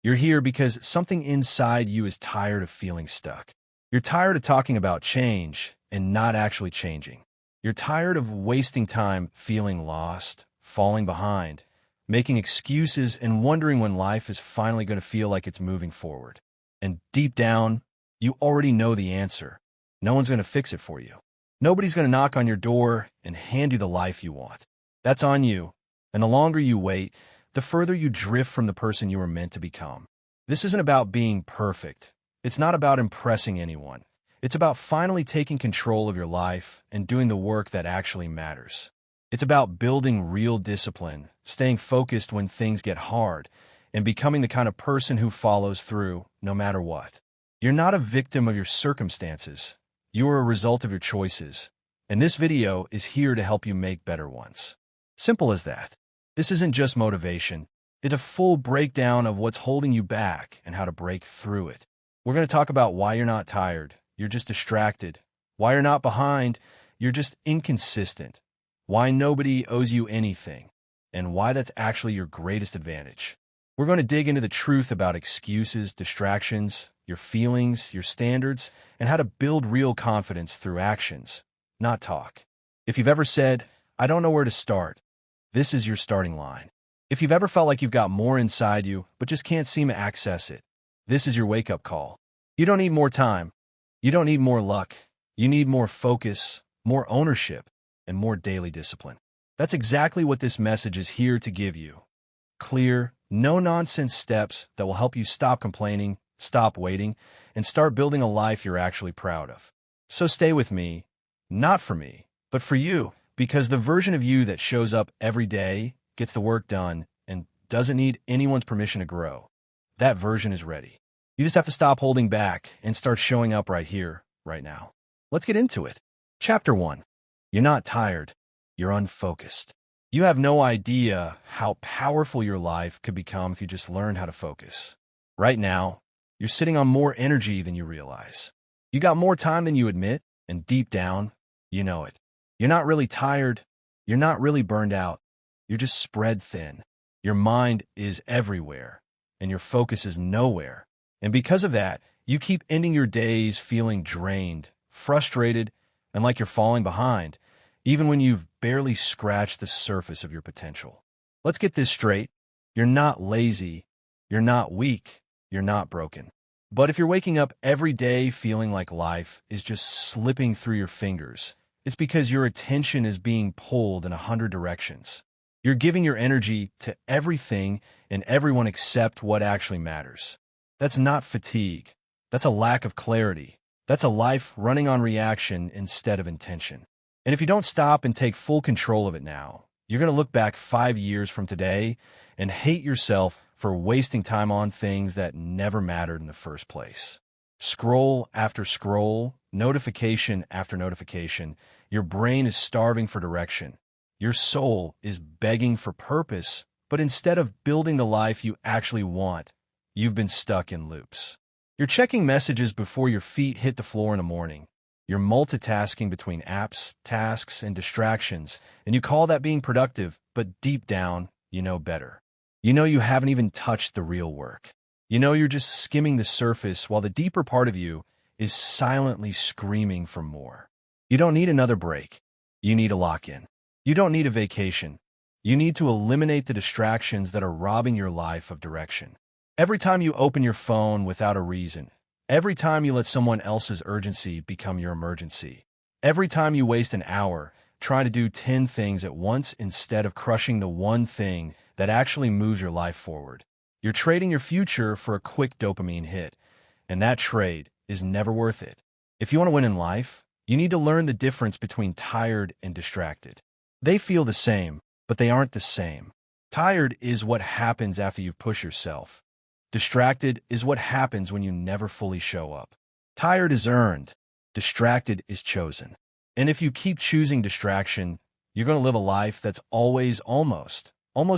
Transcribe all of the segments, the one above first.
You're here because something inside you is tired of feeling stuck. You're tired of talking about change and not actually changing. You're tired of wasting time feeling lost, falling behind, making excuses, and wondering when life is finally going to feel like it's moving forward. And deep down, you already know the answer. No one's going to fix it for you. Nobody's going to knock on your door and hand you the life you want. That's on you. And the longer you wait, the further you drift from the person you were meant to become. This isn't about being perfect. It's not about impressing anyone. It's about finally taking control of your life and doing the work that actually matters. It's about building real discipline, staying focused when things get hard, and becoming the kind of person who follows through no matter what. You're not a victim of your circumstances. You are a result of your choices. And this video is here to help you make better ones. Simple as that. This isn't just motivation. It's a full breakdown of what's holding you back and how to break through it. We're going to talk about why you're not tired. You're just distracted. Why you're not behind. You're just inconsistent. Why nobody owes you anything. And why that's actually your greatest advantage. We're going to dig into the truth about excuses, distractions, your feelings, your standards, and how to build real confidence through actions, not talk. If you've ever said, "I don't know where to start," this is your starting line. If you've ever felt like you've got more inside you, but just can't seem to access it, this is your wake-up call. You don't need more time. You don't need more luck. You need more focus, more ownership, and more daily discipline. That's exactly what this message is here to give you. Clear, no-nonsense steps that will help you stop complaining, stop waiting, and start building a life you're actually proud of. So stay with me, not for me, but for you, because the version of you that shows up every day, gets the work done, and doesn't need anyone's permission to grow, that version is ready. You just have to stop holding back and start showing up right here, right now. Let's get into it. Chapter 1. You're not tired. You're unfocused. You have no idea how powerful your life could become if you just learned how to focus. Right now, you're sitting on more energy than you realize. You got more time than you admit, and deep down, you know it. You're not really tired. You're not really burned out. You're just spread thin. Your mind is everywhere, and your focus is nowhere. And because of that, you keep ending your days feeling drained, frustrated, and like you're falling behind, even when you've barely scratched the surface of your potential. Let's get this straight. You're not lazy. You're not weak. You're not broken. But if you're waking up every day feeling like life is just slipping through your fingers, it's because your attention is being pulled in 100 directions. You're giving your energy to everything and everyone except what actually matters. That's not fatigue. That's a lack of clarity. That's a life running on reaction instead of intention. And if you don't stop and take full control of it now, you're going to look back 5 years from today and hate yourself for wasting time on things that never mattered in the first place. Scroll after scroll, notification after notification, your brain is starving for direction. Your soul is begging for purpose, but instead of building the life you actually want, you've been stuck in loops. You're checking messages before your feet hit the floor in the morning. You're multitasking between apps, tasks, and distractions, and you call that being productive, but deep down, you know better. You know you haven't even touched the real work. You know you're just skimming the surface while the deeper part of you is silently screaming for more. You don't need another break. You need a lock-in. You don't need a vacation. You need to eliminate the distractions that are robbing your life of direction. Every time you open your phone without a reason, every time you let someone else's urgency become your emergency, every time you waste an hour trying to do 10 things at once instead of crushing the one thing that actually moves your life forward, you're trading your future for a quick dopamine hit, and that trade is never worth it. If you want to win in life, you need to learn the difference between tired and distracted. They feel the same, but they aren't the same. Tired is what happens after you've pushed yourself. Distracted is what happens when you never fully show up. Tired is earned. Distracted is chosen. And if you keep choosing distraction, you're going to live a life that's always almost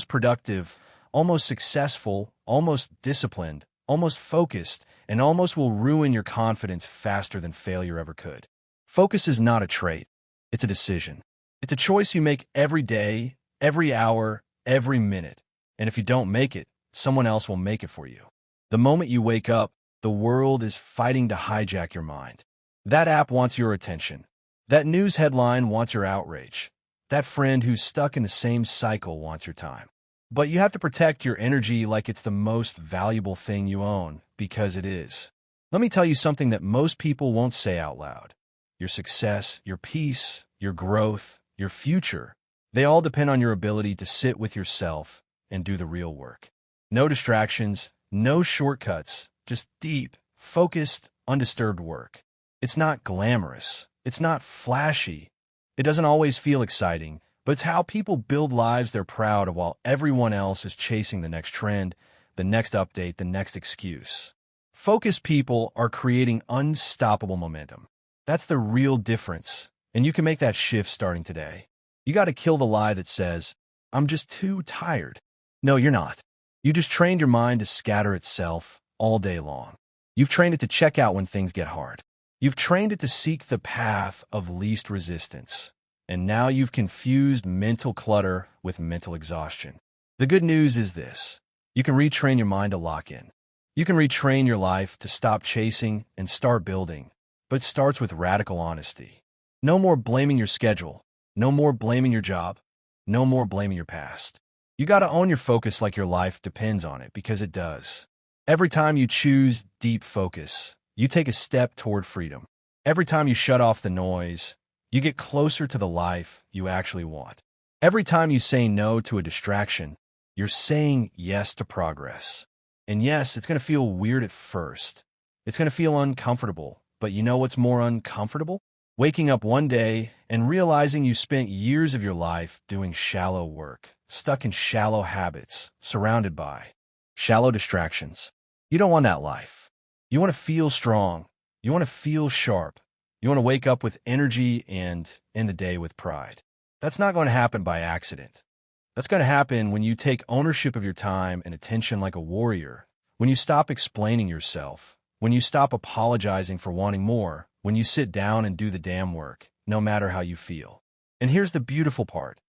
productive, almost successful, almost disciplined, almost focused, and almost will ruin your confidence faster than failure ever could. Focus is not a trait. It's a decision. It's a choice you make every day, every hour, every minute. And if you don't make it, someone else will make it for you. The moment you wake up, the world is fighting to hijack your mind. That app wants your attention. That news headline wants your outrage. That friend who's stuck in the same cycle wants your time. But you have to protect your energy like it's the most valuable thing you own, because it is. Let me tell you something that most people won't say out loud. Your success, your peace, your growth, your future, they all depend on your ability to sit with yourself and do the real work. No distractions, no shortcuts, just deep, focused, undisturbed work. It's not glamorous. It's not flashy. It doesn't always feel exciting, but it's how people build lives they're proud of while everyone else is chasing the next trend, the next update, the next excuse. Focused people are creating unstoppable momentum. That's the real difference, and you can make that shift starting today. You got to kill the lie that says, I'm just too tired. No, you're not. You just trained your mind to scatter itself all day long. You've trained it to check out when things get hard. You've trained it to seek the path of least resistance. And now you've confused mental clutter with mental exhaustion. The good news is this. You can retrain your mind to lock in. You can retrain your life to stop chasing and start building. But it starts with radical honesty. No more blaming your schedule. No more blaming your job. No more blaming your past. You got to own your focus like your life depends on it, because it does. Every time you choose deep focus, you take a step toward freedom. Every time you shut off the noise, you get closer to the life you actually want. Every time you say no to a distraction, you're saying yes to progress. And yes, it's going to feel weird at first. It's going to feel uncomfortable. But you know what's more uncomfortable? Waking up one day and realizing you spent years of your life doing shallow work, stuck in shallow habits, surrounded by shallow distractions. You don't want that life. You want to feel strong. You want to feel sharp. You want to wake up with energy and end the day with pride. That's not going to happen by accident. That's going to happen when you take ownership of your time and attention like a warrior, when you stop explaining yourself, when you stop apologizing for wanting more, when you sit down and do the damn work, no matter how you feel. And here's the beautiful part.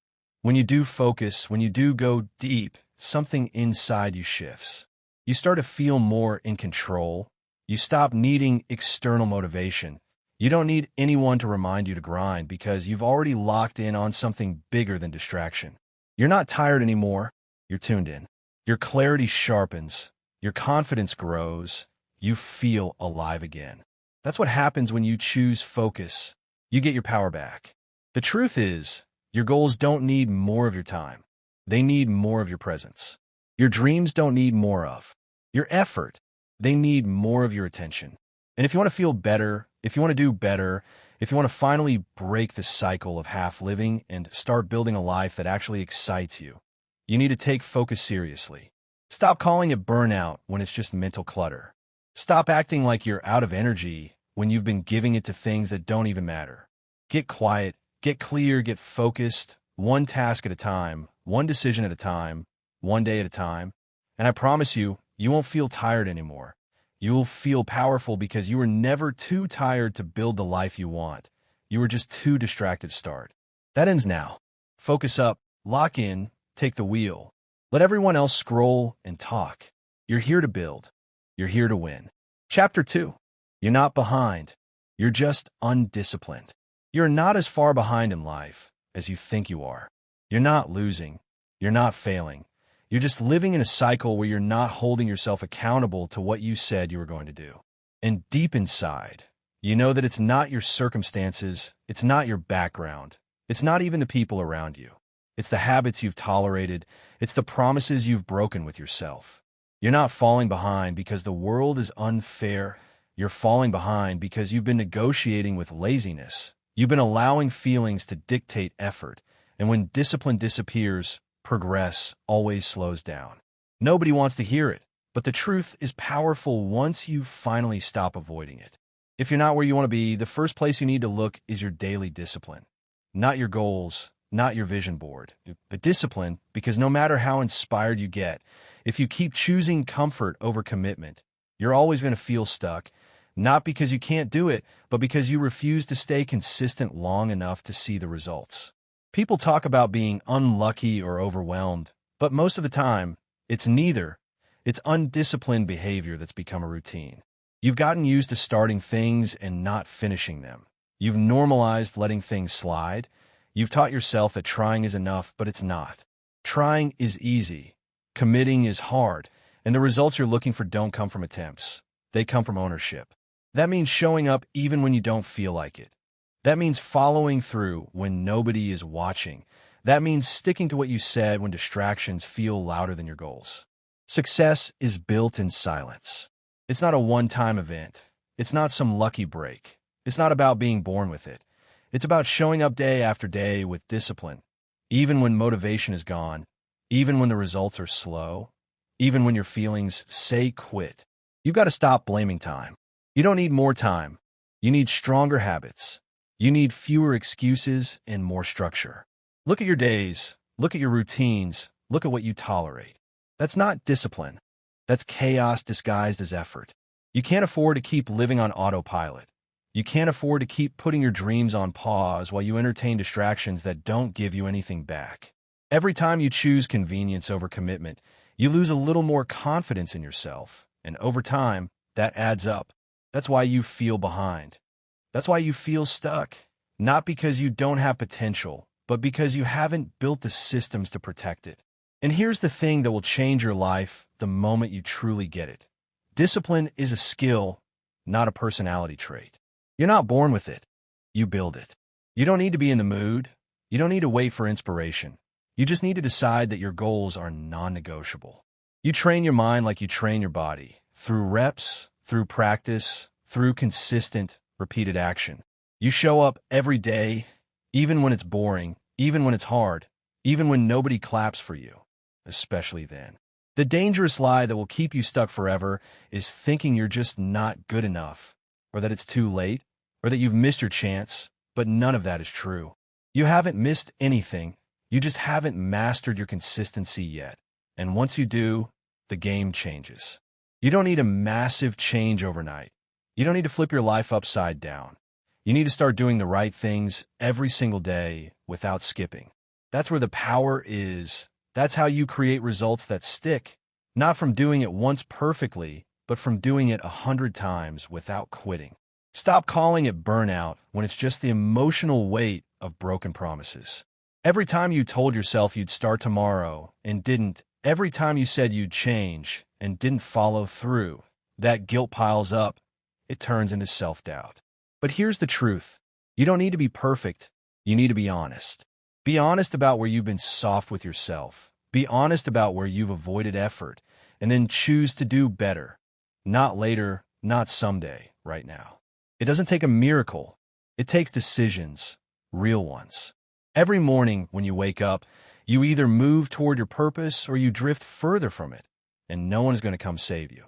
When you do focus, when you do go deep, something inside you shifts. You start to feel more in control. You stop needing external motivation. You don't need anyone to remind you to grind, because you've already locked in on something bigger than distraction. You're not tired anymore. You're tuned in. Your clarity sharpens. Your confidence grows. You feel alive again. That's what happens when you choose focus. You get your power back. The truth is, your goals don't need more of your time. They need more of your presence. Your dreams don't need more of your effort. They need more of your attention. And if you want to feel better, if you want to do better, if you want to finally break the cycle of half living and start building a life that actually excites you, you need to take focus seriously. Stop calling it burnout when it's just mental clutter. Stop acting like you're out of energy when you've been giving it to things that don't even matter. Get quiet, get clear, get focused, one task at a time, one decision at a time, one day at a time. And I promise you, you won't feel tired anymore. You'll feel powerful, because you were never too tired to build the life you want. You were just too distracted to start. That ends now. Focus up, lock in, take the wheel. Let everyone else scroll and talk. You're here to build. You're here to win. Chapter 2. You're not behind. You're just undisciplined. You're not as far behind in life as you think you are. You're not losing. You're not failing. You're just living in a cycle where you're not holding yourself accountable to what you said you were going to do. And deep inside, you know that it's not your circumstances, it's not your background, it's not even the people around you. It's the habits you've tolerated, it's the promises you've broken with yourself. You're not falling behind because the world is unfair. You're falling behind because you've been negotiating with laziness. You've been allowing feelings to dictate effort. And when discipline disappears, progress always slows down. Nobody wants to hear it, but the truth is powerful once you finally stop avoiding it. If you're not where you want to be, the first place you need to look is your daily discipline. Not your goals, not your vision board, but discipline, because no matter how inspired you get, if you keep choosing comfort over commitment, you're always going to feel stuck, not because you can't do it, but because you refuse to stay consistent long enough to see the results. People talk about being unlucky or overwhelmed, but most of the time, it's neither. It's undisciplined behavior that's become a routine. You've gotten used to starting things and not finishing them. You've normalized letting things slide. You've taught yourself that trying is enough, but it's not. Trying is easy. Committing is hard. And the results you're looking for don't come from attempts. They come from ownership. That means showing up even when you don't feel like it. That means following through when nobody is watching. That means sticking to what you said when distractions feel louder than your goals. Success is built in silence. It's not a one-time event. It's not some lucky break. It's not about being born with it. It's about showing up day after day with discipline, even when motivation is gone, even when the results are slow, even when your feelings say quit. You've got to stop blaming time. You don't need more time. You need stronger habits. You need fewer excuses and more structure. Look at your days. Look at your routines. Look at what you tolerate. That's not discipline. That's chaos disguised as effort. You can't afford to keep living on autopilot. You can't afford to keep putting your dreams on pause while you entertain distractions that don't give you anything back. Every time you choose convenience over commitment, you lose a little more confidence in yourself, and over time, that adds up. That's why you feel behind. That's why you feel stuck. Not because you don't have potential, but because you haven't built the systems to protect it. And here's the thing that will change your life the moment you truly get it. Discipline is a skill, not a personality trait. You're not born with it. You build it. You don't need to be in the mood. You don't need to wait for inspiration. You just need to decide that your goals are non-negotiable. You train your mind like you train your body, through reps, through practice, through consistent, repeated action. You show up every day, even when it's boring, even when it's hard, even when nobody claps for you, especially then. The dangerous lie that will keep you stuck forever is thinking you're just not good enough, or that it's too late, or that you've missed your chance, but none of that is true. You haven't missed anything, you just haven't mastered your consistency yet. And once you do, the game changes. You don't need a massive change overnight. You don't need to flip your life upside down. You need to start doing the right things every single day without skipping. That's where the power is. That's how you create results that stick, not from doing it once perfectly, but from doing it 100 times without quitting. Stop calling it burnout when it's just the emotional weight of broken promises. Every time you told yourself you'd start tomorrow and didn't, every time you said you'd change and didn't follow through, that guilt piles up. It turns into self-doubt. But here's the truth. You don't need to be perfect. You need to be honest. Be honest about where you've been soft with yourself. Be honest about where you've avoided effort, and then choose to do better. Not later, not someday, right now. It doesn't take a miracle. It takes decisions, real ones. Every morning when you wake up, you either move toward your purpose or you drift further from it, and no one is going to come save you.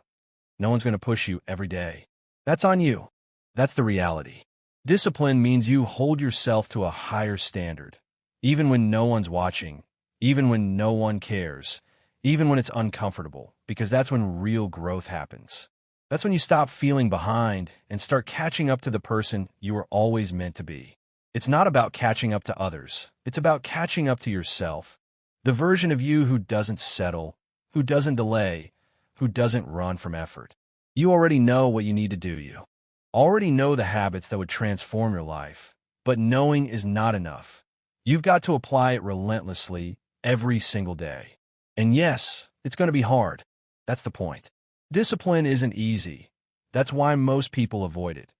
No one's going to push you every day. That's on you. That's the reality. Discipline means you hold yourself to a higher standard, even when no one's watching, even when no one cares, even when it's uncomfortable, because that's when real growth happens. That's when you stop feeling behind and start catching up to the person you were always meant to be. It's not about catching up to others. It's about catching up to yourself, the version of you who doesn't settle, who doesn't delay, who doesn't run from effort. You already know what you need to do. You already know the habits that would transform your life, but knowing is not enough. You've got to apply it relentlessly every single day. And yes, it's going to be hard. That's the point. Discipline isn't easy. That's why most people avoid it.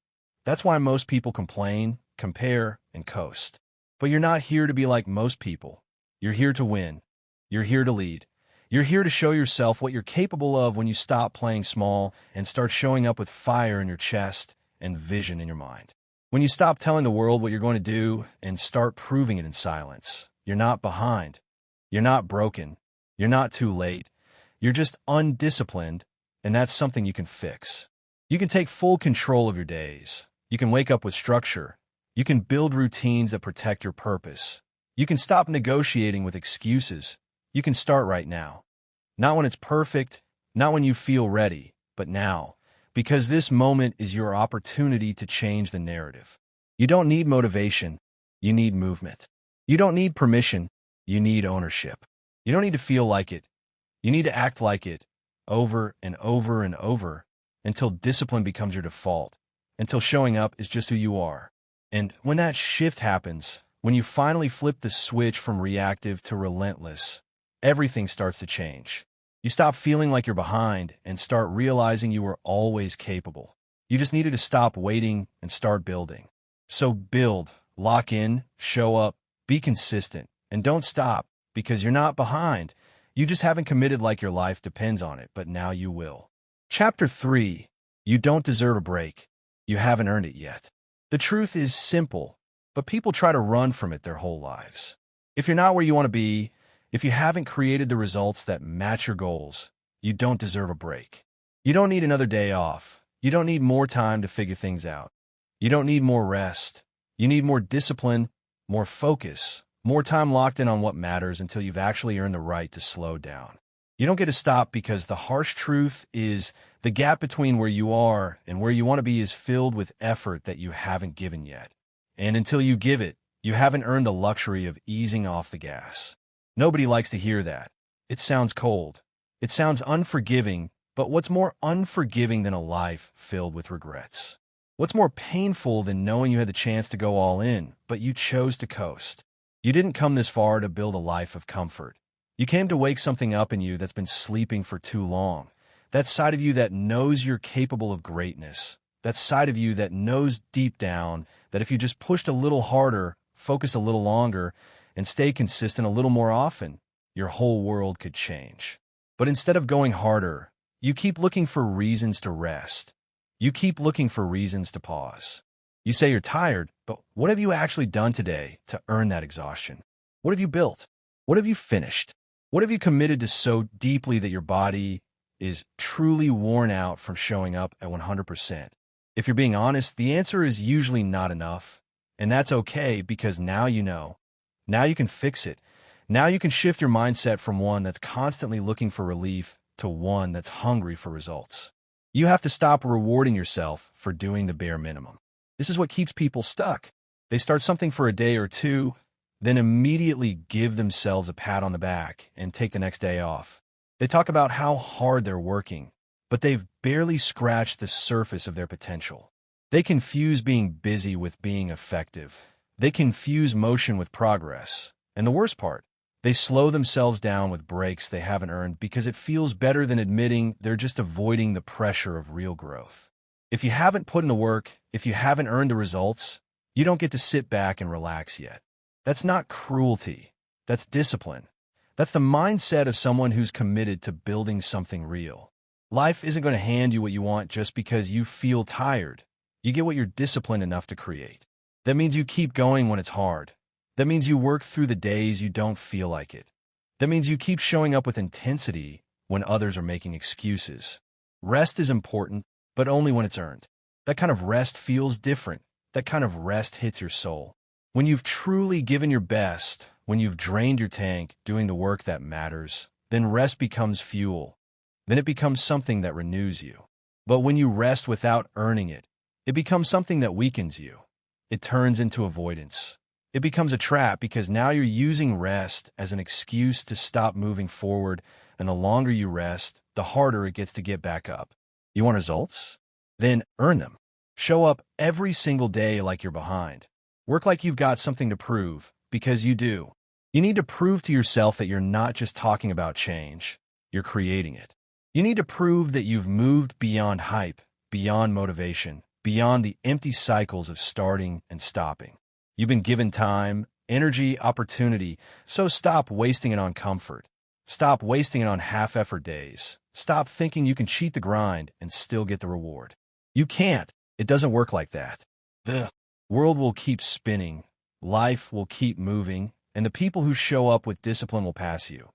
That's why most people complain, compare, and coast. But you're not here to be like most people. You're here to win. You're here to lead. You're here to show yourself what you're capable of when you stop playing small and start showing up with fire in your chest and vision in your mind. When you stop telling the world what you're going to do and start proving it in silence. You're not behind. You're not broken. You're not too late. You're just undisciplined, and that's something you can fix. You can take full control of your days. You can wake up with structure. You can build routines that protect your purpose. You can stop negotiating with excuses. You can start right now. Not when it's perfect, not when you feel ready, but now. Because this moment is your opportunity to change the narrative. You don't need motivation. You need movement. You don't need permission. You need ownership. You don't need to feel like it. You need to act like it. over and over and over, until discipline becomes your default, until showing up is just who you are. And when that shift happens, when you finally flip the switch from reactive to relentless, everything starts to change. You stop feeling like you're behind and start realizing you were always capable. You just needed to stop waiting and start building. So build, lock in, show up, be consistent, and don't stop, because you're not behind. You just haven't committed like your life depends on it, but now you will. Chapter 3. You don't deserve a break. You haven't earned it yet. The truth is simple, but people try to run from it their whole lives. If you're not where you want to be, if you haven't created the results that match your goals, you don't deserve a break. You don't need another day off. You don't need more time to figure things out. You don't need more rest. You need more discipline, more focus, more time locked in on what matters until you've actually earned the right to slow down. You don't get to stop, because the harsh truth is the gap between where you are and where you want to be is filled with effort that you haven't given yet. And until you give it, you haven't earned the luxury of easing off the gas. Nobody likes to hear that. It sounds cold. It sounds unforgiving, but what's more unforgiving than a life filled with regrets? What's more painful than knowing you had the chance to go all in, but you chose to coast? You didn't come this far to build a life of comfort. You came to wake something up in you that's been sleeping for too long. That side of you that knows you're capable of greatness. That side of you that knows deep down that if you just pushed a little harder, focused a little longer, and stay consistent a little more often, your whole world could change. But instead of going harder, you keep looking for reasons to rest. You keep looking for reasons to pause. You say you're tired, but what have you actually done today to earn that exhaustion? What have you built? What have you finished? What have you committed to so deeply that your body is truly worn out from showing up at 100%? If you're being honest, the answer is usually not enough. And that's okay, because now you know. Now you can fix it. Now you can shift your mindset from one that's constantly looking for relief to one that's hungry for results. You have to stop rewarding yourself for doing the bare minimum. This is what keeps people stuck. They start something for a day or two, then immediately give themselves a pat on the back and take the next day off. They talk about how hard they're working, but they've barely scratched the surface of their potential. They confuse being busy with being effective. They confuse motion with progress. And the worst part, they slow themselves down with breaks they haven't earned because it feels better than admitting they're just avoiding the pressure of real growth. If you haven't put in the work, if you haven't earned the results, you don't get to sit back and relax yet. That's not cruelty. That's discipline. That's the mindset of someone who's committed to building something real. Life isn't going to hand you what you want just because you feel tired. You get what you're disciplined enough to create. That means you keep going when it's hard. That means you work through the days you don't feel like it. That means you keep showing up with intensity when others are making excuses. Rest is important, but only when it's earned. That kind of rest feels different. That kind of rest hits your soul. When you've truly given your best, when you've drained your tank doing the work that matters, then rest becomes fuel. Then it becomes something that renews you. But when you rest without earning it, it becomes something that weakens you. It turns into avoidance. It becomes a trap because now you're using rest as an excuse to stop moving forward, and the longer you rest, the harder it gets to get back up. You want results? Then earn them. Show up every single day like you're behind. Work like you've got something to prove, because you do. You need to prove to yourself that you're not just talking about change, you're creating it. You need to prove that you've moved beyond hype, beyond motivation, beyond the empty cycles of starting and stopping. You've been given time, energy, opportunity, so stop wasting it on comfort. Stop wasting it on half-effort days. Stop thinking you can cheat the grind and still get the reward. You can't. It doesn't work like that. The world will keep spinning, life will keep moving, and the people who show up with discipline will pass you.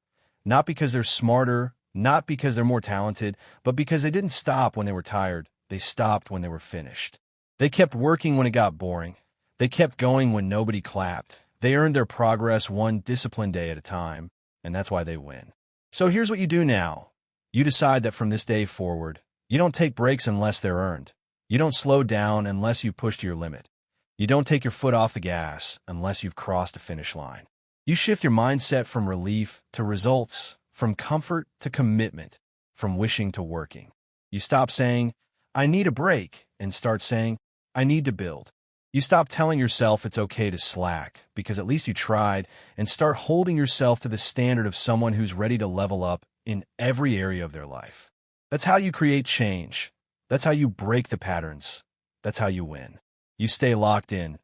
Not because they're smarter, not because they're more talented, but because they didn't stop when they were tired. They stopped when they were finished. They kept working when it got boring. They kept going when nobody clapped. They earned their progress one disciplined day at a time, and that's why they win. So here's what you do now. You decide that from this day forward, you don't take breaks unless they're earned. You don't slow down unless you've pushed to your limit. You don't take your foot off the gas unless you've crossed a finish line. You shift your mindset from relief to results, from comfort to commitment, from wishing to working. You stop saying, I need a break, and start saying, I need to build. You stop telling yourself it's okay to slack, because at least you tried, and start holding yourself to the standard of someone who's ready to level up in every area of their life. That's how you create change. That's how you break the patterns. That's how you win. You stay locked in.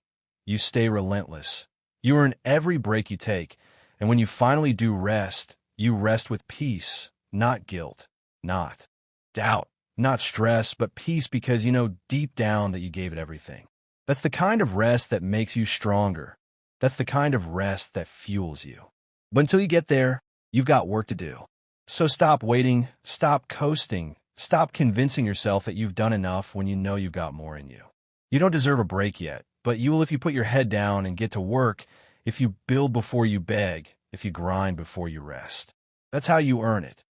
You stay relentless. You earn every break you take, and when you finally do rest, you rest with peace, not guilt, not doubt, not stress, but peace because you know deep down that you gave it everything. That's the kind of rest that makes you stronger. That's the kind of rest that fuels you. But until you get there, you've got work to do. So stop waiting, stop coasting, stop convincing yourself that you've done enough when you know you've got more in you. You don't deserve a break yet, but you will if you put your head down and get to work, if you build before you beg, if you grind before you rest. That's how you earn it.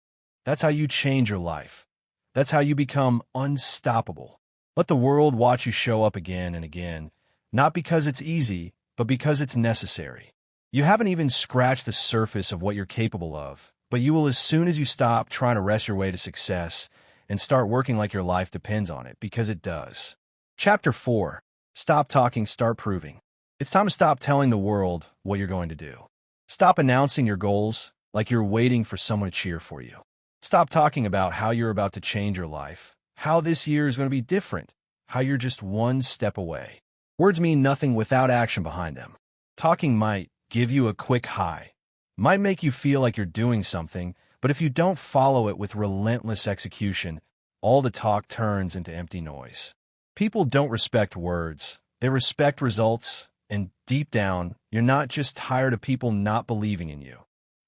That's how you change your life. That's how you become unstoppable. Let the world watch you show up again and again, not because it's easy, but because it's necessary. You haven't even scratched the surface of what you're capable of, but you will as soon as you stop trying to rest your way to success and start working like your life depends on it, because it does. Chapter 4. Stop talking, start proving. It's time to stop telling the world what you're going to do. Stop announcing your goals like you're waiting for someone to cheer for you. Stop talking about how you're about to change your life, how this year is going to be different, how you're just one step away. Words mean nothing without action behind them. Talking might give you a quick high, might make you feel like you're doing something, but if you don't follow it with relentless execution, all the talk turns into empty noise. People don't respect words, they respect results, and deep down, you're not just tired of people not believing in you.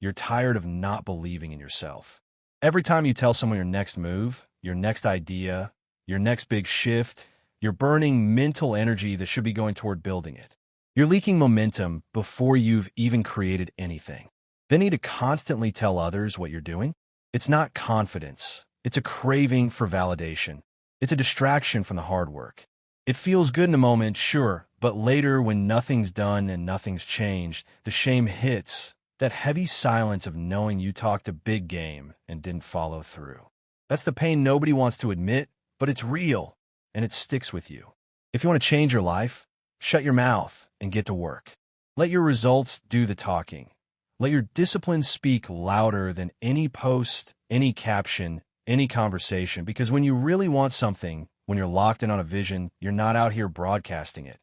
You're tired of not believing in yourself. Every time you tell someone your next move, your next idea, your next big shift, you're burning mental energy that should be going toward building it. You're leaking momentum before you've even created anything. They need to constantly tell others what you're doing. It's not confidence. It's a craving for validation. It's a distraction from the hard work. It feels good in the moment, sure, but later when nothing's done and nothing's changed, the shame hits, that heavy silence of knowing you talked a big game and didn't follow through. That's the pain nobody wants to admit, but it's real, and it sticks with you. If you want to change your life, shut your mouth and get to work. Let your results do the talking. Let your discipline speak louder than any post, any caption, any conversation, because when you really want something, when you're locked in on a vision, you're not out here broadcasting it.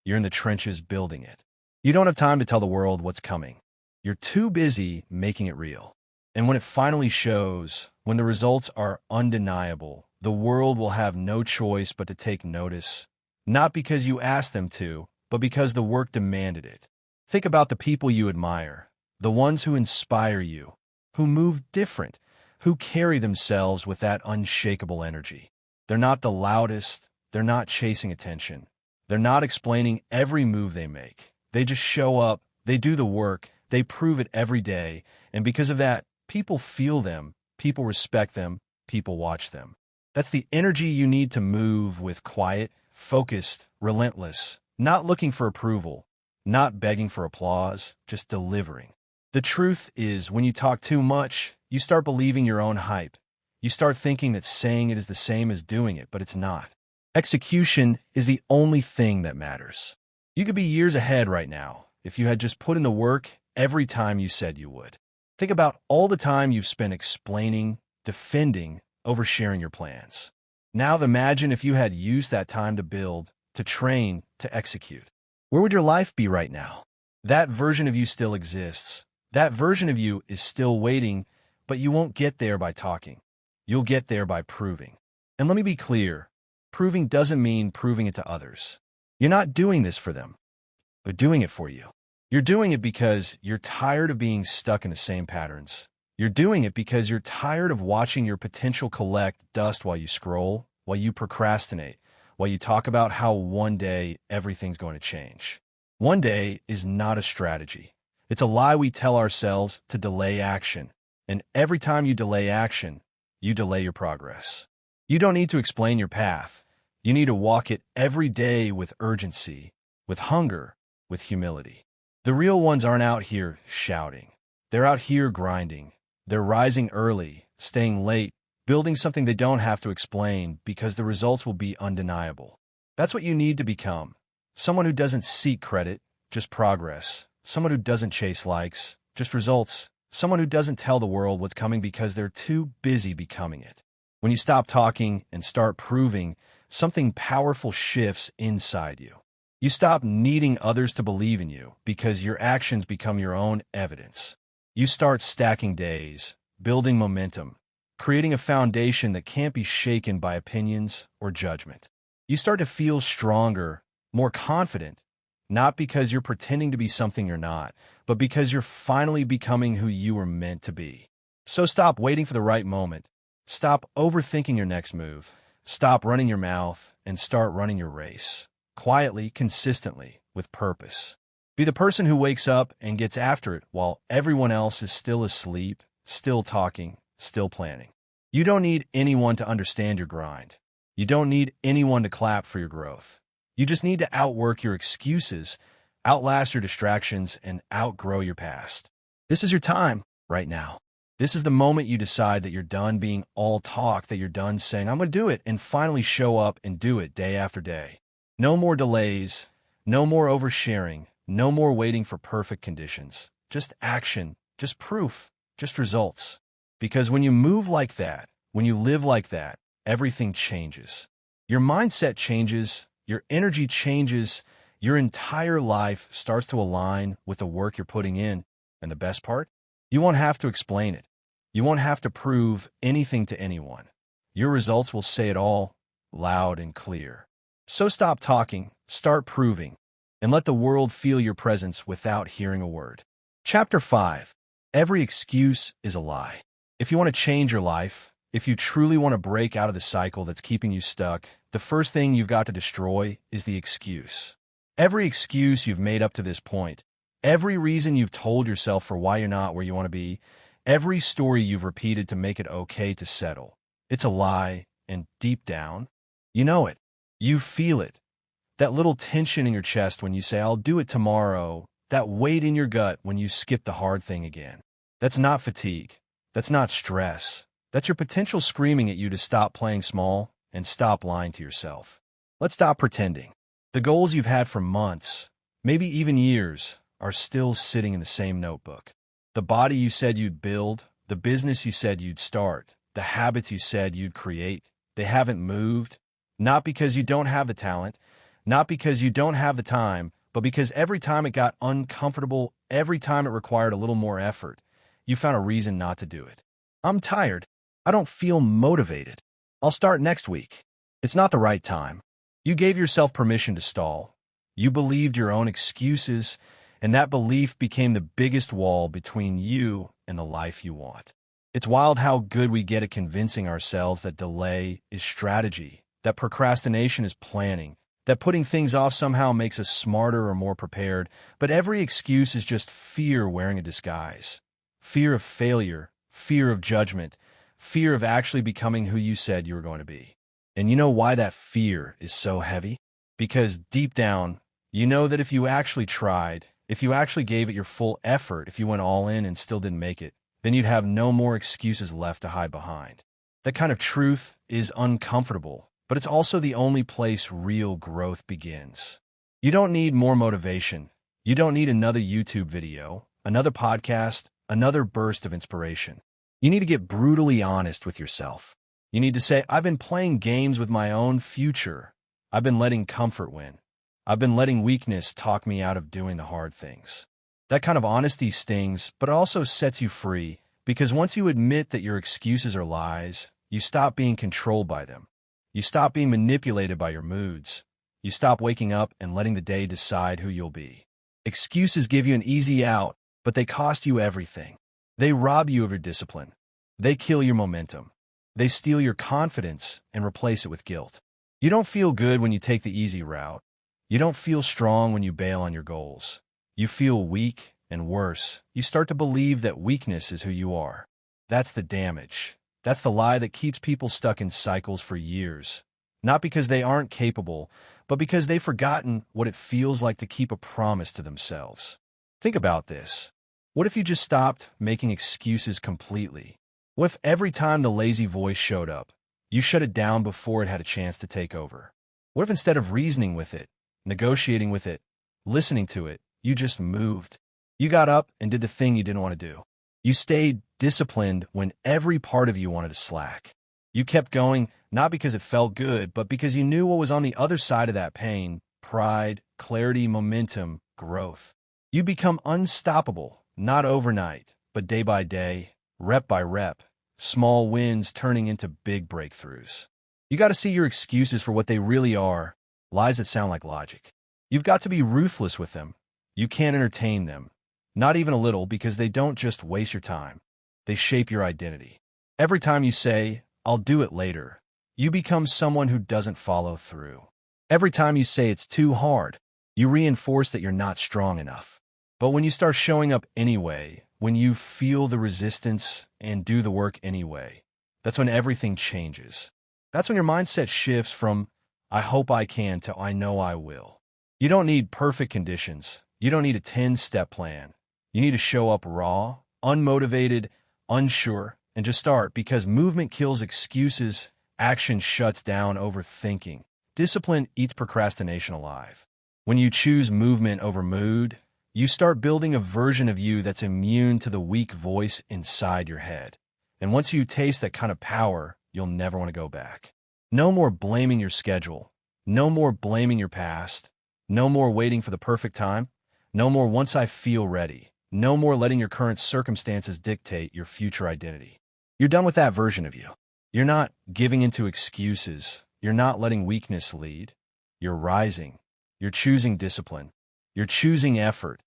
You're in the trenches building it. You don't have time to tell the world what's coming. You're too busy making it real. And when it finally shows, when the results are undeniable, the world will have no choice but to take notice, not because you asked them to, but because the work demanded it. Think about the people you admire, the ones who inspire you, who move different, who carry themselves with that unshakable energy. They're not the loudest, they're not chasing attention, they're not explaining every move they make. They just show up, they do the work, they prove it every day, and because of that, people feel them, people respect them, people watch them. That's the energy you need to move with quiet, focused, relentless, not looking for approval, not begging for applause, just delivering. The truth is, when you talk too much, you start believing your own hype. You start thinking that saying it is the same as doing it, but it's not. Execution is the only thing that matters. You could be years ahead right now if you had just put in the work every time you said you would. Think about all the time you've spent explaining, defending, oversharing your plans. Now imagine if you had used that time to build, to train, to execute. Where would your life be right now? That version of you still exists. That version of you is still waiting, but you won't get there by talking. You'll get there by proving. And let me be clear, proving doesn't mean proving it to others. You're not doing this for them. They're doing it for you. You're doing it because you're tired of being stuck in the same patterns. You're doing it because you're tired of watching your potential collect dust while you scroll, while you procrastinate, while you talk about how one day everything's going to change. One day is not a strategy. It's a lie we tell ourselves to delay action. And every time you delay action, you delay your progress. You don't need to explain your path. You need to walk it every day with urgency, with hunger, with humility. The real ones aren't out here shouting. They're out here grinding. They're rising early, staying late, building something they don't have to explain because the results will be undeniable. That's what you need to become. Someone who doesn't seek credit, just progress. Someone who doesn't chase likes, just results. Someone who doesn't tell the world what's coming because they're too busy becoming it. When you stop talking and start proving, something powerful shifts inside you. You stop needing others to believe in you because your actions become your own evidence. You start stacking days, building momentum, creating a foundation that can't be shaken by opinions or judgment. You start to feel stronger, more confident, not because you're pretending to be something you're not, but because you're finally becoming who you were meant to be. So stop waiting for the right moment. Stop overthinking your next move. Stop running your mouth and start running your race. Quietly, consistently, with purpose. Be the person who wakes up and gets after it while everyone else is still asleep, still talking, still planning. You don't need anyone to understand your grind. You don't need anyone to clap for your growth. You just need to outwork your excuses, outlast your distractions, and outgrow your past. This is your time right now. This is the moment you decide that you're done being all talk, that you're done saying, I'm going to do it, and finally show up and do it day after day. No more delays, no more oversharing, no more waiting for perfect conditions. Just action, just proof, just results. Because when you move like that, when you live like that, everything changes. Your mindset changes, your energy changes, your entire life starts to align with the work you're putting in. And the best part? You won't have to explain it. You won't have to prove anything to anyone. Your results will say it all, loud and clear. So stop talking, start proving, and let the world feel your presence without hearing a word. Chapter 5. Every excuse is a lie. If you want to change your life, if you truly want to break out of the cycle that's keeping you stuck, the first thing you've got to destroy is the excuse. Every excuse you've made up to this point, every reason you've told yourself for why you're not where you want to be, every story you've repeated to make it okay to settle, it's a lie, and deep down, you know it. You feel it. That little tension in your chest when you say, I'll do it tomorrow, that weight in your gut when you skip the hard thing again. That's not fatigue. That's not stress. That's your potential screaming at you to stop playing small and stop lying to yourself. Let's stop pretending. The goals you've had for months, maybe even years, are still sitting in the same notebook. The body you said you'd build, the business you said you'd start, the habits you said you'd create, they haven't moved. Not because you don't have the talent, not because you don't have the time, but because every time it got uncomfortable, every time it required a little more effort, you found a reason not to do it. I'm tired. I don't feel motivated. I'll start next week. It's not the right time. You gave yourself permission to stall. You believed your own excuses, and that belief became the biggest wall between you and the life you want. It's wild how good we get at convincing ourselves that delay is strategy, that procrastination is planning, that putting things off somehow makes us smarter or more prepared, but every excuse is just fear wearing a disguise. Fear of failure, fear of judgment, fear of actually becoming who you said you were going to be. And you know why that fear is so heavy? Because deep down, you know that if you actually tried, if you actually gave it your full effort, if you went all in and still didn't make it, then you'd have no more excuses left to hide behind. That kind of truth is uncomfortable, but it's also the only place real growth begins. You don't need more motivation. You don't need another YouTube video, another podcast, another burst of inspiration. You need to get brutally honest with yourself. You need to say, I've been playing games with my own future. I've been letting comfort win. I've been letting weakness talk me out of doing the hard things. That kind of honesty stings, but it also sets you free, because once you admit that your excuses are lies, you stop being controlled by them. You stop being manipulated by your moods. You stop waking up and letting the day decide who you'll be. Excuses give you an easy out, but they cost you everything. They rob you of your discipline. They kill your momentum. They steal your confidence and replace it with guilt. You don't feel good when you take the easy route. You don't feel strong when you bail on your goals. You feel weak, and worse, you start to believe that weakness is who you are. That's the damage. That's the lie that keeps people stuck in cycles for years. Not because they aren't capable, but because they've forgotten what it feels like to keep a promise to themselves. Think about this. What if you just stopped making excuses completely? What if every time the lazy voice showed up, you shut it down before it had a chance to take over? What if instead of reasoning with it, negotiating with it, listening to it, you just moved? You got up and did the thing you didn't want to do. You stayed disciplined when every part of you wanted to slack. You kept going, not because it felt good, but because you knew what was on the other side of that pain: pride, clarity, momentum, growth. You become unstoppable, not overnight, but day by day, rep by rep, small wins turning into big breakthroughs. You got to see your excuses for what they really are: lies that sound like logic. You've got to be ruthless with them. You can't entertain them, not even a little, because they don't just waste your time. They shape your identity. Every time you say, "I'll do it later," you become someone who doesn't follow through. Every time you say it's too hard, you reinforce that you're not strong enough. But when you start showing up anyway, when you feel the resistance and do the work anyway, that's when everything changes. That's when your mindset shifts from "I hope I can" to "I know I will." You don't need perfect conditions. You don't need a 10-step plan. You need to show up raw, unmotivated, unsure, and just start, because movement kills excuses, action shuts down overthinking, discipline eats procrastination alive. When you choose movement over mood, you start building a version of you that's immune to the weak voice inside your head. And once you taste that kind of power, you'll never want to go back. No more blaming your schedule. No more blaming your past. No more waiting for the perfect time. No more "once I feel ready." No more letting your current circumstances dictate your future identity. You're done with that version of you. You're not giving into excuses. You're not letting weakness lead. You're rising. You're choosing discipline. You're choosing effort.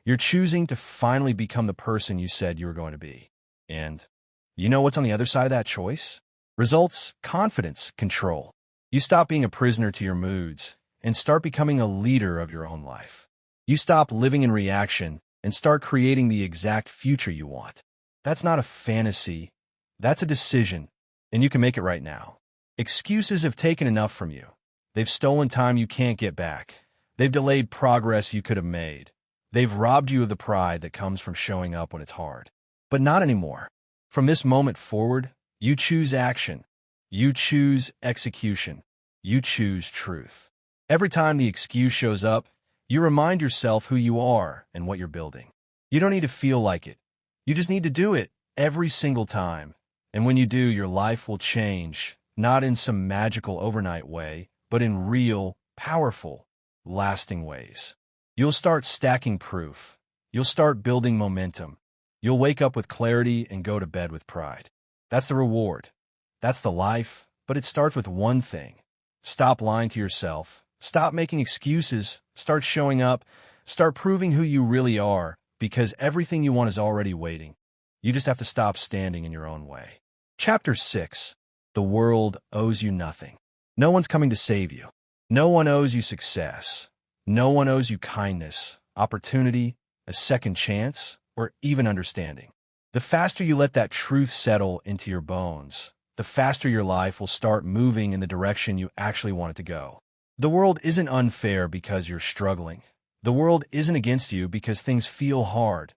You're choosing to finally become the person you said you were going to be. And you know what's on the other side of that choice? Results, confidence, control. You stop being a prisoner to your moods and start becoming a leader of your own life. You stop living in reaction and start creating the exact future you want. That's not a fantasy. That's a decision, and you can make it right now. Excuses have taken enough from you. They've stolen time you can't get back. They've delayed progress you could have made. They've robbed you of the pride that comes from showing up when it's hard. But not anymore. From this moment forward, you choose action. You choose execution. You choose truth. Every time the excuse shows up, you remind yourself who you are and what you're building. You don't need to feel like it. You just need to do it every single time. And when you do, your life will change, not in some magical overnight way, but in real, powerful, lasting ways. You'll start stacking proof. You'll start building momentum. You'll wake up with clarity and go to bed with pride. That's the reward. That's the life, but it starts with one thing. Stop lying to yourself. Stop making excuses. Start showing up. Start proving who you really are, because everything you want is already waiting. You just have to stop standing in your own way. Chapter 6. The world owes you nothing. No one's coming to save you. No one owes you success. No one owes you kindness, opportunity, a second chance, or even understanding. The faster you let that truth settle into your bones, the faster your life will start moving in the direction you actually want it to go. The world isn't unfair because you're struggling. The world isn't against you because things feel hard.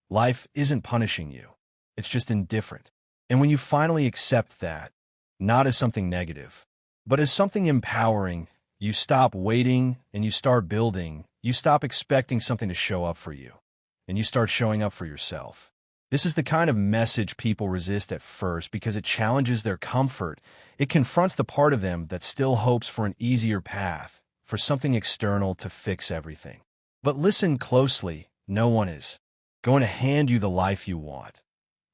Life isn't punishing you. It's just indifferent. And when you finally accept that, not as something negative, but as something empowering, you stop waiting and you start building. You stop expecting something to show up for you, and you start showing up for yourself. This is the kind of message people resist at first because it challenges their comfort. It confronts the part of them that still hopes for an easier path, for something external to fix everything. But listen closely. No one is going to hand you the life you want.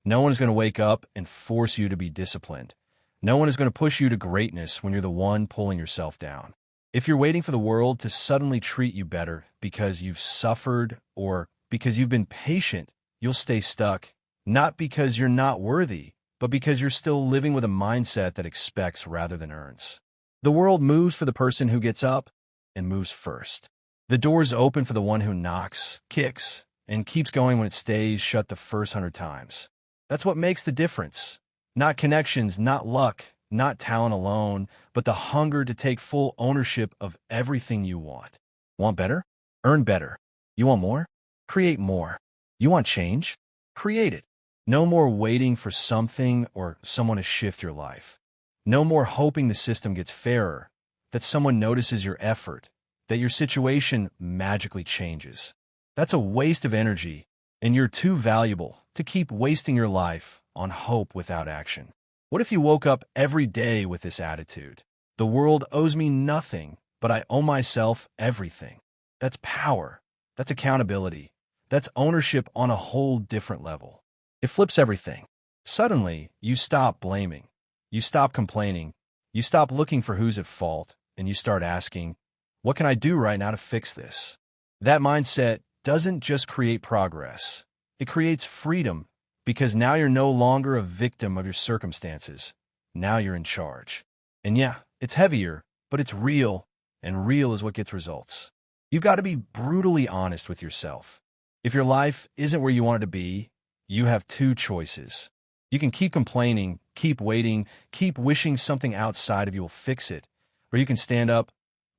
No one is going to wake up and force you to be disciplined. No one is going to push you to greatness when you're the one pulling yourself down. If you're waiting for the world to suddenly treat you better because you've suffered or because you've been patient, you'll stay stuck, not because you're not worthy, but because you're still living with a mindset that expects rather than earns. The world moves for the person who gets up and moves first. The door's open for the one who knocks, kicks, and keeps going when it stays shut the first 100 times. That's what makes the difference. Not connections, not luck, not talent alone, but the hunger to take full ownership of everything you want. Want better? Earn better. You want more? Create more. You want change? Create it. No more waiting for something or someone to shift your life. No more hoping the system gets fairer, that someone notices your effort, that your situation magically changes. That's a waste of energy, and you're too valuable to keep wasting your life on hope without action. What if you woke up every day with this attitude? The world owes me nothing, but I owe myself everything. That's power. That's accountability. That's ownership on a whole different level. It flips everything. Suddenly, you stop blaming. You stop complaining. You stop looking for who's at fault, and you start asking, what can I do right now to fix this? That mindset doesn't just create progress. It creates freedom, because now you're no longer a victim of your circumstances. Now you're in charge. And yeah, it's heavier, but it's real, and real is what gets results. You've got to be brutally honest with yourself. If your life isn't where you want it to be, you have two choices. You can keep complaining, keep waiting, keep wishing something outside of you will fix it, or you can stand up,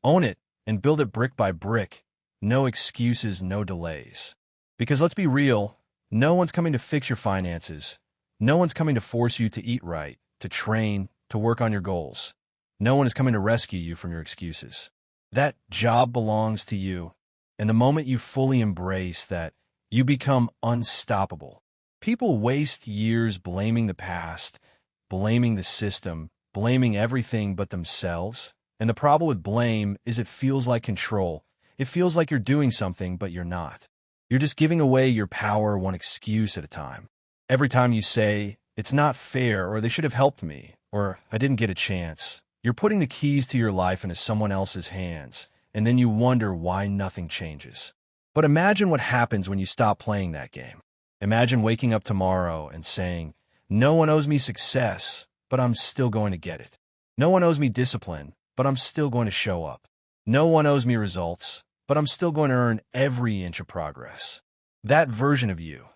own it, and build it brick by brick. No excuses, no delays. Because let's be real, no one's coming to fix your finances. No one's coming to force you to eat right, to train, to work on your goals. No one is coming to rescue you from your excuses. That job belongs to you, and the moment you fully embrace that, you become unstoppable. People waste years blaming the past, blaming the system, blaming everything but themselves. And the problem with blame is it feels like control. It feels like you're doing something, but you're not. You're just giving away your power one excuse at a time. Every time you say, it's not fair, or they should have helped me, or I didn't get a chance, you're putting the keys to your life into someone else's hands, and then you wonder why nothing changes. But imagine what happens when you stop playing that game. Imagine waking up tomorrow and saying, no one owes me success, but I'm still going to get it. No one owes me discipline, but I'm still going to show up. No one owes me results, but I'm still going to earn every inch of progress. That version of you,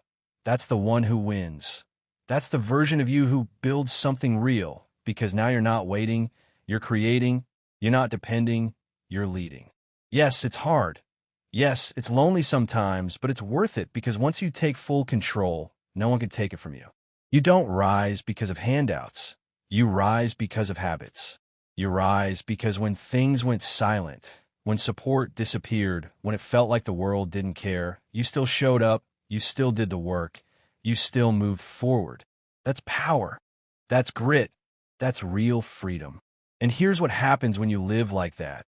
that's the one who wins. That's the version of you who builds something real, because now you're not waiting, you're creating, you're not depending, you're leading. Yes, it's hard. Yes, it's lonely sometimes, but it's worth it because once you take full control, no one can take it from you. You don't rise because of handouts. You rise because of habits. You rise because when things went silent, when support disappeared, when it felt like the world didn't care, you still showed up, you still did the work, you still moved forward. That's power. That's grit. That's real freedom. And here's what happens when you live like that.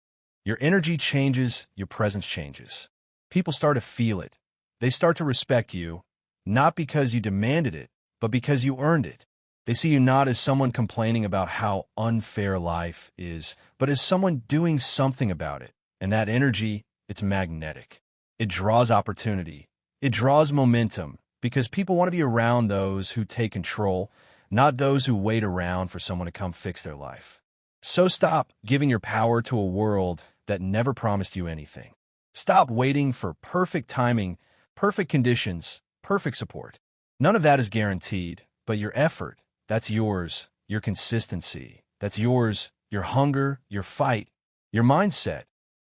Your energy changes, your presence changes. People start to feel it. They start to respect you, not because you demanded it, but because you earned it. They see you not as someone complaining about how unfair life is, but as someone doing something about it. And that energy, it's magnetic. It draws opportunity. It draws momentum, because people want to be around those who take control, not those who wait around for someone to come fix their life. So stop giving your power to a world that never promised you anything. Stop waiting for perfect timing, perfect conditions, perfect support. None of that is guaranteed, but your effort, that's yours. Your consistency, that's yours. Your hunger, your fight, your mindset,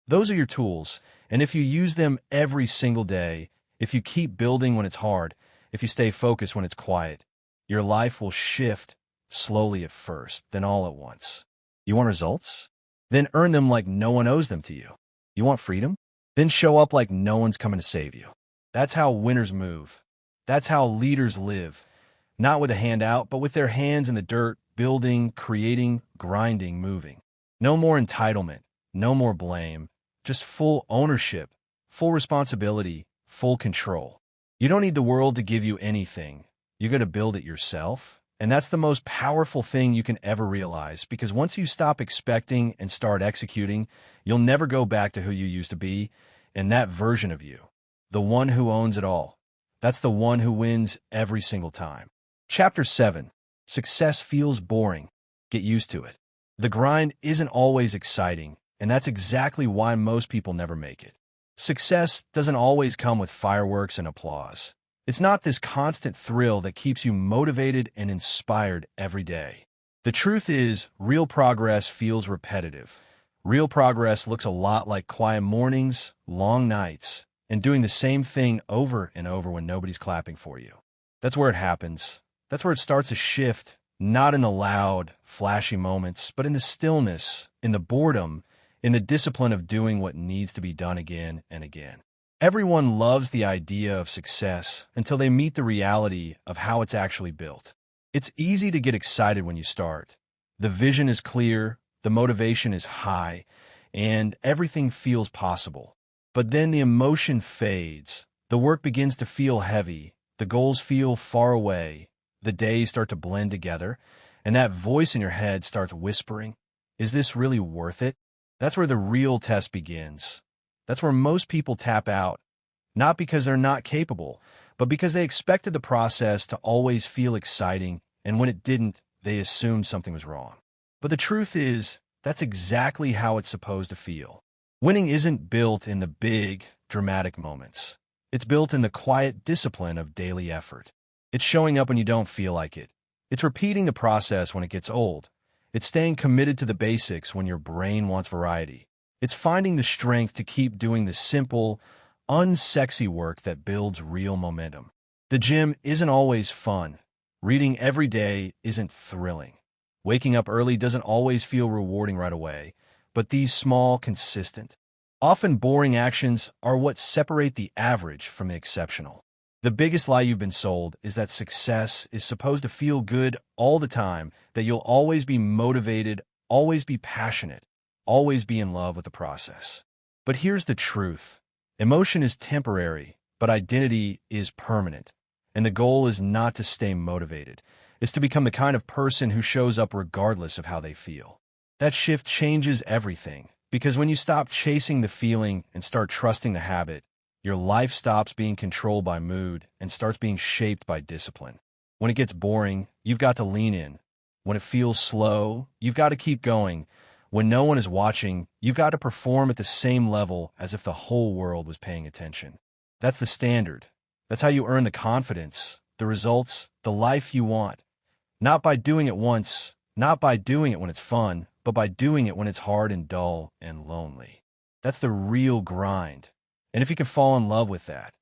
those are your tools. And if you use them every single day, if you keep building when it's hard, if you stay focused when it's quiet, your life will shift slowly at first, then all at once. You want results? Then earn them like no one owes them to you. You want freedom? Then show up like no one's coming to save you. That's how winners move. That's how leaders live. Not with a handout, but with their hands in the dirt, building, creating, grinding, moving. No more entitlement, no more blame, just full ownership, full responsibility, full control. You don't need the world to give you anything. You got to build it yourself. And that's the most powerful thing you can ever realize, because once you stop expecting and start executing, you'll never go back to who you used to be, and that version of you, the one who owns it all. That's the one who wins every single time. Chapter 7. Success feels boring. Get used to it. The grind isn't always exciting, and that's exactly why most people never make it. Success doesn't always come with fireworks and applause. It's not this constant thrill that keeps you motivated and inspired every day. The truth is, real progress feels repetitive. Real progress looks a lot like quiet mornings, long nights, and doing the same thing over and over when nobody's clapping for you. That's where it happens. That's where it starts to shift, not in the loud, flashy moments, but in the stillness, in the boredom, in the discipline of doing what needs to be done again and again. Everyone loves the idea of success until they meet the reality of how it's actually built. It's easy to get excited when you start. The vision is clear, the motivation is high, and everything feels possible. But then the emotion fades. The work begins to feel heavy. The goals feel far away. The days start to blend together, and that voice in your head starts whispering, "Is this really worth it?" That's where the real test begins. That's where most people tap out, not because they're not capable, but because they expected the process to always feel exciting, and when it didn't, they assumed something was wrong. But the truth is, that's exactly how it's supposed to feel. Winning isn't built in the big, dramatic moments. It's built in the quiet discipline of daily effort. It's showing up when you don't feel like it. It's repeating the process when it gets old. It's staying committed to the basics when your brain wants variety. It's finding the strength to keep doing the simple, unsexy work that builds real momentum. The gym isn't always fun. Reading every day isn't thrilling. Waking up early doesn't always feel rewarding right away, but these small, consistent, often boring actions are what separate the average from the exceptional. The biggest lie you've been sold is that success is supposed to feel good all the time, that you'll always be motivated, always be passionate, always be in love with the process. But here's the truth. Emotion is temporary, but identity is permanent. And the goal is not to stay motivated. It's to become the kind of person who shows up regardless of how they feel. That shift changes everything, because when you stop chasing the feeling and start trusting the habit, your life stops being controlled by mood and starts being shaped by discipline. When it gets boring, you've got to lean in. When it feels slow, you've got to keep going. When no one is watching, you've got to perform at the same level as if the whole world was paying attention. That's the standard. That's how you earn the confidence, the results, the life you want. Not by doing it once, not by doing it when it's fun, but by doing it when it's hard and dull and lonely. That's the real grind. And if you can fall in love with that,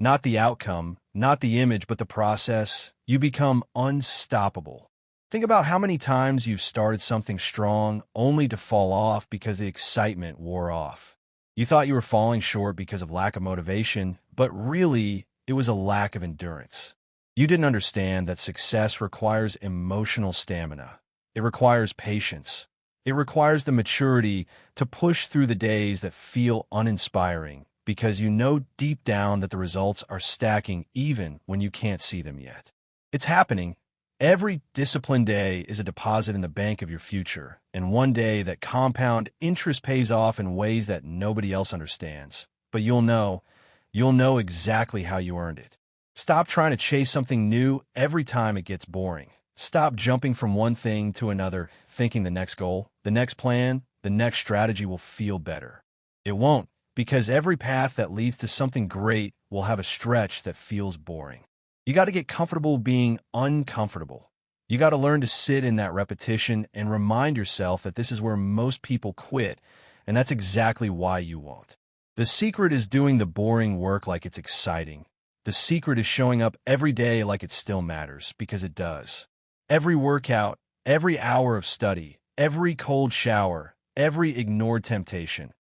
not the outcome, not the image, but the process, you become unstoppable. Think about how many times you've started something strong only to fall off because the excitement wore off. You thought you were falling short because of lack of motivation, but really, it was a lack of endurance. You didn't understand that success requires emotional stamina. It requires patience. It requires the maturity to push through the days that feel uninspiring, because you know deep down that the results are stacking even when you can't see them yet. It's happening. Every disciplined day is a deposit in the bank of your future, and one day that compound interest pays off in ways that nobody else understands. But you'll know exactly how you earned it. Stop trying to chase something new every time it gets boring. Stop jumping from one thing to another, thinking the next goal, the next plan, the next strategy will feel better. It won't, because every path that leads to something great will have a stretch that feels boring. You got to get comfortable being uncomfortable. You got to learn to sit in that repetition and remind yourself that this is where most people quit, and that's exactly why you won't. The secret is doing the boring work like it's exciting. The secret is showing up every day like it still matters, because it does. Every workout, every hour of study, every cold shower, every ignored temptation,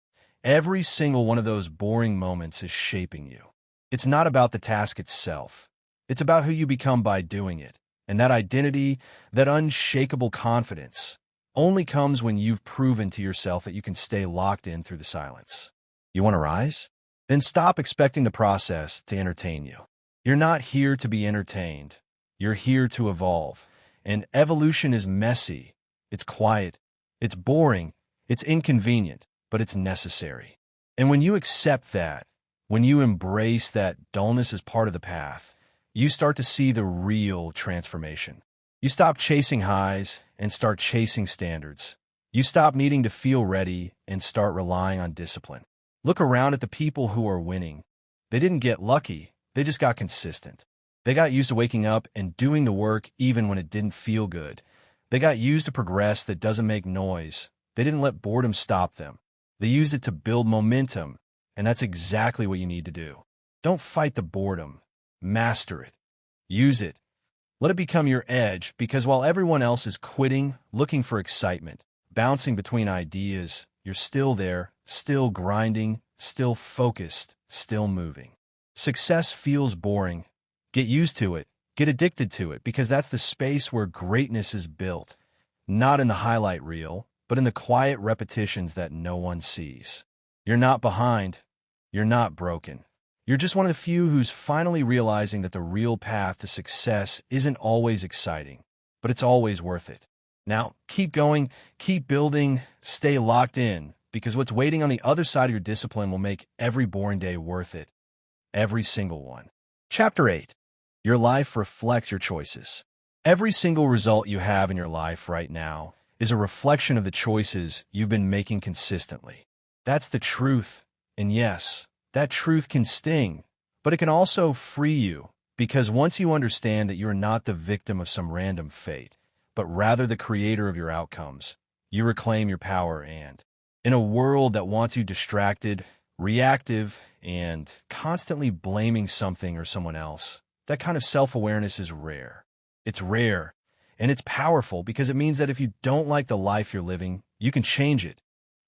every single one of those boring moments is shaping you. It's not about the task itself. It's about who you become by doing it. And that identity, that unshakable confidence, only comes when you've proven to yourself that you can stay locked in through the silence. You want to rise? Then stop expecting the process to entertain you. You're not here to be entertained. You're here to evolve. And evolution is messy. It's quiet. It's boring. It's inconvenient, but it's necessary. And when you accept that, when you embrace that dullness as part of the path, you start to see the real transformation. You stop chasing highs and start chasing standards. You stop needing to feel ready and start relying on discipline. Look around at the people who are winning. They didn't get lucky. They just got consistent. They got used to waking up and doing the work even when it didn't feel good. They got used to progress that doesn't make noise. They didn't let boredom stop them. They used it to build momentum, and that's exactly what you need to do. Don't fight the boredom. Master it. Use it. Let it become your edge, because while everyone else is quitting, looking for excitement, bouncing between ideas, you're still there, still grinding, still focused, still moving. Success feels boring. Get used to it. Get addicted to it, because that's the space where greatness is built. Not in the highlight reel, but in the quiet repetitions that no one sees. You're not behind. You're not broken. You're just one of the few who's finally realizing that the real path to success isn't always exciting, but it's always worth it. Now, keep going, keep building, stay locked in, because what's waiting on the other side of your discipline will make every boring day worth it. Every single one. Chapter 8. Your life reflects your choices. Every single result you have in your life right now is a reflection of the choices you've been making consistently. That's the truth, and yes, that truth can sting, but it can also free you, because once you understand that you're not the victim of some random fate, but rather the creator of your outcomes, you reclaim your power. And in a world that wants you distracted, reactive, and constantly blaming something or someone else, that kind of self-awareness is rare. It's rare, and it's powerful, because it means that if you don't like the life you're living, you can change it.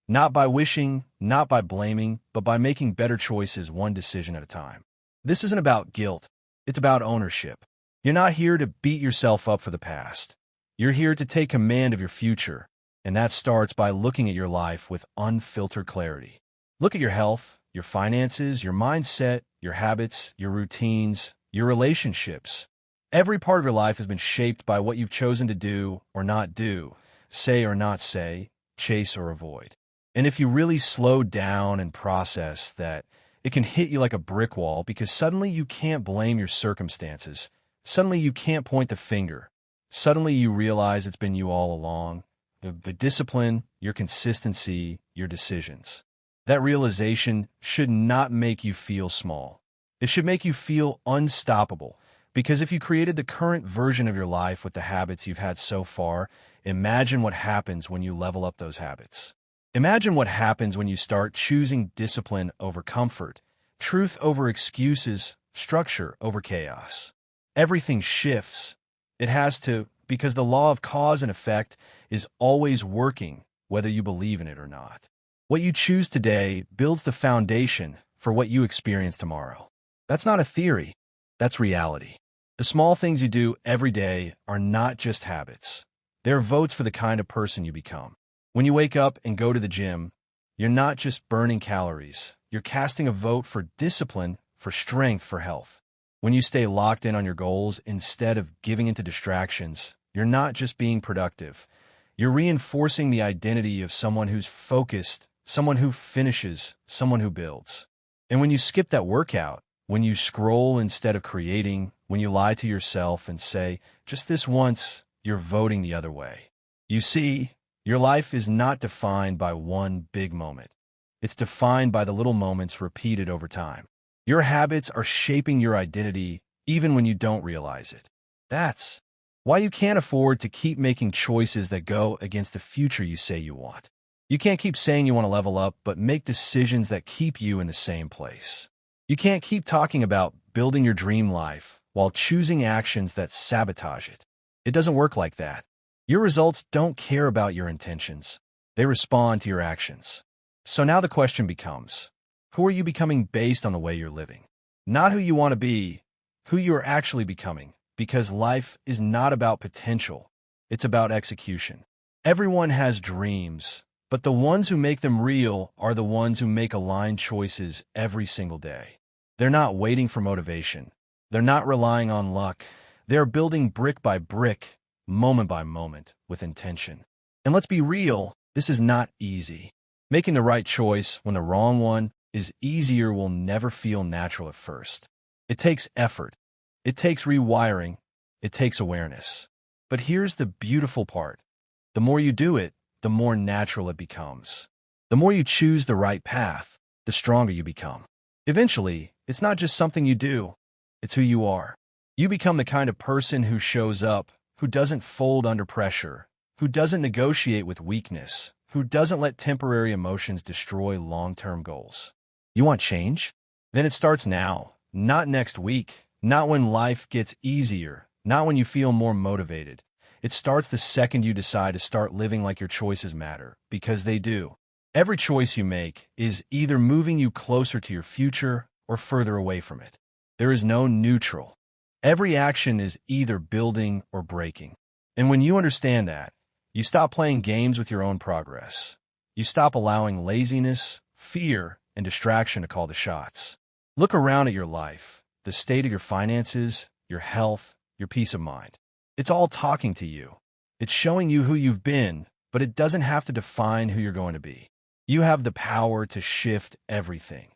Not by wishing, not by blaming, but by making better choices one decision at a time. This isn't about guilt. It's about ownership. You're not here to beat yourself up for the past. You're here to take command of your future, and that starts by looking at your life with unfiltered clarity. Look at your health, your finances, your mindset, your habits, your routines, your relationships. Every part of your life has been shaped by what you've chosen to do or not do, say or not say, chase or avoid. And if you really slow down and process that, it can hit you like a brick wall, because suddenly you can't blame your circumstances. Suddenly you can't point the finger. Suddenly you realize it's been you all along. The discipline, your consistency, your decisions. That realization should not make you feel small. It should make you feel unstoppable, because if you created the current version of your life with the habits you've had so far, imagine what happens when you level up those habits. Imagine what happens when you start choosing discipline over comfort, truth over excuses, structure over chaos. Everything shifts. It has to, because the law of cause and effect is always working, whether you believe in it or not. What you choose today builds the foundation for what you experience tomorrow. That's not a theory. That's reality. The small things you do every day are not just habits. They're votes for the kind of person you become. When you wake up and go to the gym, you're not just burning calories. You're casting a vote for discipline, for strength, for health. When you stay locked in on your goals instead of giving into distractions, you're not just being productive. You're reinforcing the identity of someone who's focused, someone who finishes, someone who builds. And when you skip that workout, when you scroll instead of creating, when you lie to yourself and say, just this once, you're voting the other way. You see, your life is not defined by one big moment. It's defined by the little moments repeated over time. Your habits are shaping your identity even when you don't realize it. That's why you can't afford to keep making choices that go against the future you say you want. You can't keep saying you want to level up, but make decisions that keep you in the same place. You can't keep talking about building your dream life while choosing actions that sabotage it. It doesn't work like that. Your results don't care about your intentions. They respond to your actions. So now the question becomes, who are you becoming based on the way you're living? Not who you want to be, who you are actually becoming, because life is not about potential. It's about execution. Everyone has dreams, but the ones who make them real are the ones who make aligned choices every single day. They're not waiting for motivation. They're not relying on luck. They're building brick by brick, moment by moment, with intention. And let's be real, this is not easy. Making the right choice when the wrong one is easier will never feel natural at first. It takes effort. It takes rewiring. It takes awareness. But here's the beautiful part. The more you do it, the more natural it becomes. The more you choose the right path, the stronger you become. Eventually, it's not just something you do, it's who you are. You become the kind of person who shows up, who doesn't fold under pressure, who doesn't negotiate with weakness, who doesn't let temporary emotions destroy long-term goals. You want change? Then it starts now, not next week, Not when life gets easier, not when you feel more motivated. It starts the second you decide to start living like your choices matter, because they do. Every choice you make is either moving you closer to your future or further away from it. There is no neutral. Every action is either building or breaking. And when you understand that, you stop playing games with your own progress. You stop allowing laziness, fear, and distraction to call the shots. Look around at your life, the state of your finances, your health, your peace of mind. It's all talking to you. It's showing you who you've been, but it doesn't have to define who you're going to be. You have the power to shift everything.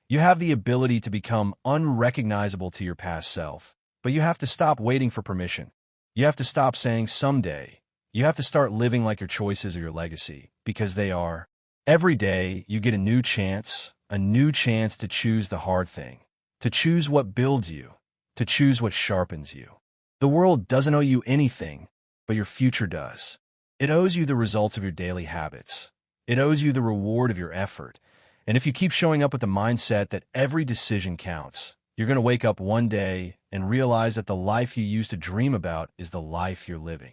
You have the ability to become unrecognizable to your past self, but you have to stop waiting for permission. You have to stop saying someday. You have to start living like your choices are your legacy, because they are. Every day, you get a new chance to choose the hard thing, to choose what builds you, to choose what sharpens you. The world doesn't owe you anything, but your future does. It owes you the results of your daily habits. It owes you the reward of your effort. And if you keep showing up with the mindset that every decision counts, you're going to wake up one day and realize that the life you used to dream about is the life you're living.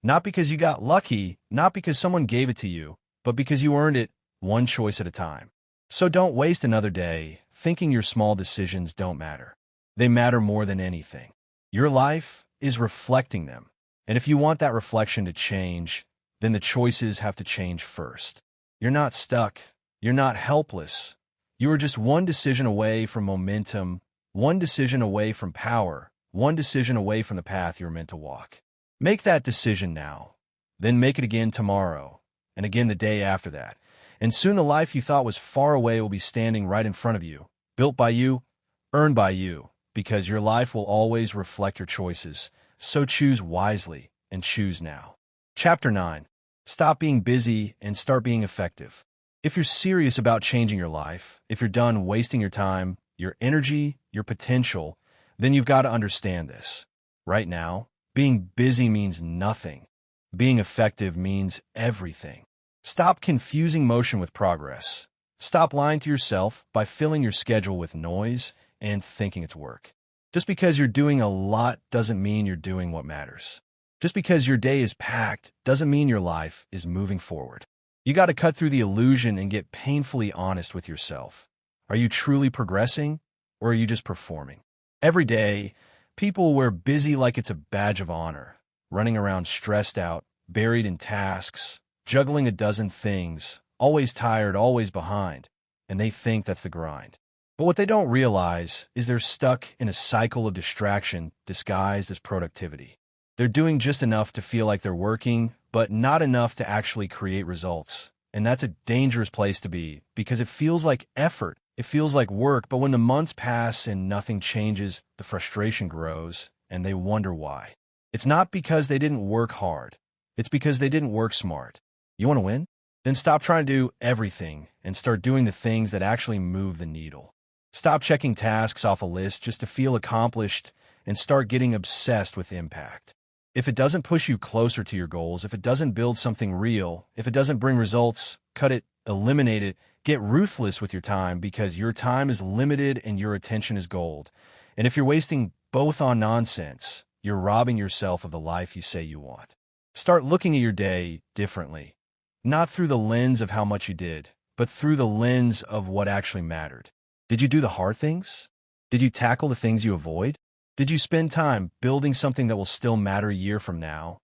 Not because you got lucky, not because someone gave it to you, but because you earned it one choice at a time. So don't waste another day thinking your small decisions don't matter. They matter more than anything. Your life is reflecting them. And if you want that reflection to change, then the choices have to change first. You're not stuck. You're not helpless. You are just one decision away from momentum, one decision away from power, one decision away from the path you're meant to walk. Make that decision now. Then make it again tomorrow, and again the day after that. And soon the life you thought was far away will be standing right in front of you, built by you, earned by you, because your life will always reflect your choices. So choose wisely and choose now. Chapter 9. Stop being busy and start being effective. If you're serious about changing your life, if you're done wasting your time, your energy, your potential, then you've got to understand this. Right now, being busy means nothing. Being effective means everything. Stop confusing motion with progress. Stop lying to yourself by filling your schedule with noise and thinking it's work. Just because you're doing a lot doesn't mean you're doing what matters. Just because your day is packed doesn't mean your life is moving forward. You got to cut through the illusion and get painfully honest with yourself. Are you truly progressing, or are you just performing? Every day, people wear busy like it's a badge of honor, running around stressed out, buried in tasks, juggling a dozen things, always tired, always behind, and they think that's the grind. But what they don't realize is they're stuck in a cycle of distraction disguised as productivity. They're doing just enough to feel like they're working, but not enough to actually create results. And that's a dangerous place to be, because it feels like effort. It feels like work, but when the months pass and nothing changes, the frustration grows, and they wonder why. It's not because they didn't work hard. It's because they didn't work smart. You want to win? Then stop trying to do everything and start doing the things that actually move the needle. Stop checking tasks off a list just to feel accomplished and start getting obsessed with impact. If it doesn't push you closer to your goals, if it doesn't build something real, if it doesn't bring results, cut it, eliminate it, get ruthless with your time, because your time is limited and your attention is gold. And if you're wasting both on nonsense, you're robbing yourself of the life you say you want. Start looking at your day differently, not through the lens of how much you did, but through the lens of what actually mattered. Did you do the hard things? Did you tackle the things you avoid? Did you spend time building something that will still matter a year from now?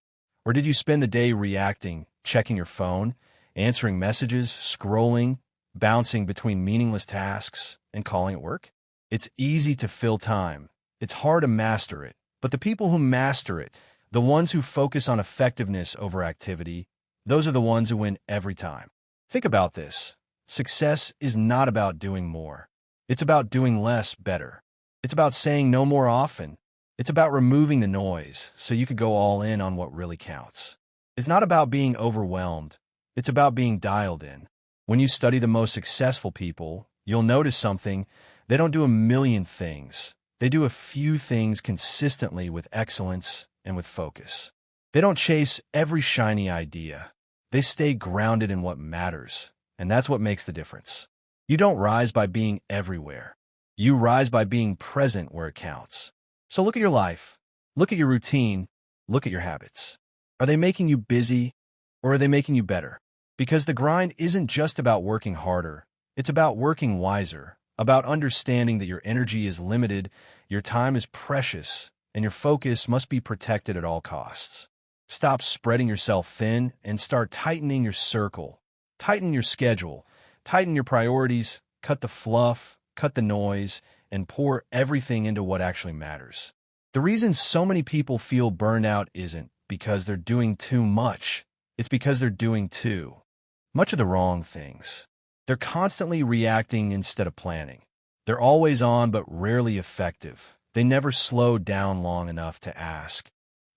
Or did you spend the day reacting, checking your phone, answering messages, scrolling, bouncing between meaningless tasks, and calling it work? It's easy to fill time. It's hard to master it. But the people who master it, the ones who focus on effectiveness over activity, those are the ones who win every time. Think about this. Success is not about doing more. It's about doing less better. It's about saying no more often. It's about removing the noise so you could go all in on what really counts. It's not about being overwhelmed. It's about being dialed in. When you study the most successful people, you'll notice something. They don't do a million things. They do a few things consistently with excellence and with focus. They don't chase every shiny idea. They stay grounded in what matters, and that's what makes the difference. You don't rise by being everywhere. You rise by being present where it counts. So look at your life, look at your routine, look at your habits. Are they making you busy, or are they making you better? Because the grind isn't just about working harder, it's about working wiser, about understanding that your energy is limited, your time is precious, and your focus must be protected at all costs. Stop spreading yourself thin and start tightening your circle. Tighten your schedule, tighten your priorities, cut the fluff, cut the noise, and pour everything into what actually matters. The reason so many people feel burned out isn't because they're doing too much. It's because they're doing too much of the wrong things. They're constantly reacting instead of planning. They're always on but rarely effective. They never slow down long enough to ask,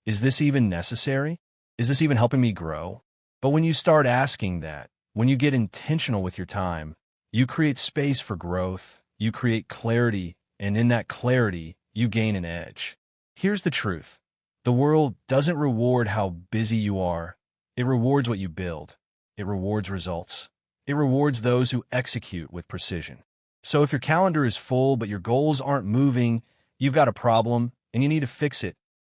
is this even necessary? Is this even helping me grow? But when you start asking that, when you get intentional with your time, you create space for growth, you create clarity, and in that clarity, you gain an edge. Here's the truth. The world doesn't reward how busy you are. It rewards what you build. It rewards results. It rewards those who execute with precision. So if your calendar is full but your goals aren't moving, you've got a problem and you need to fix it.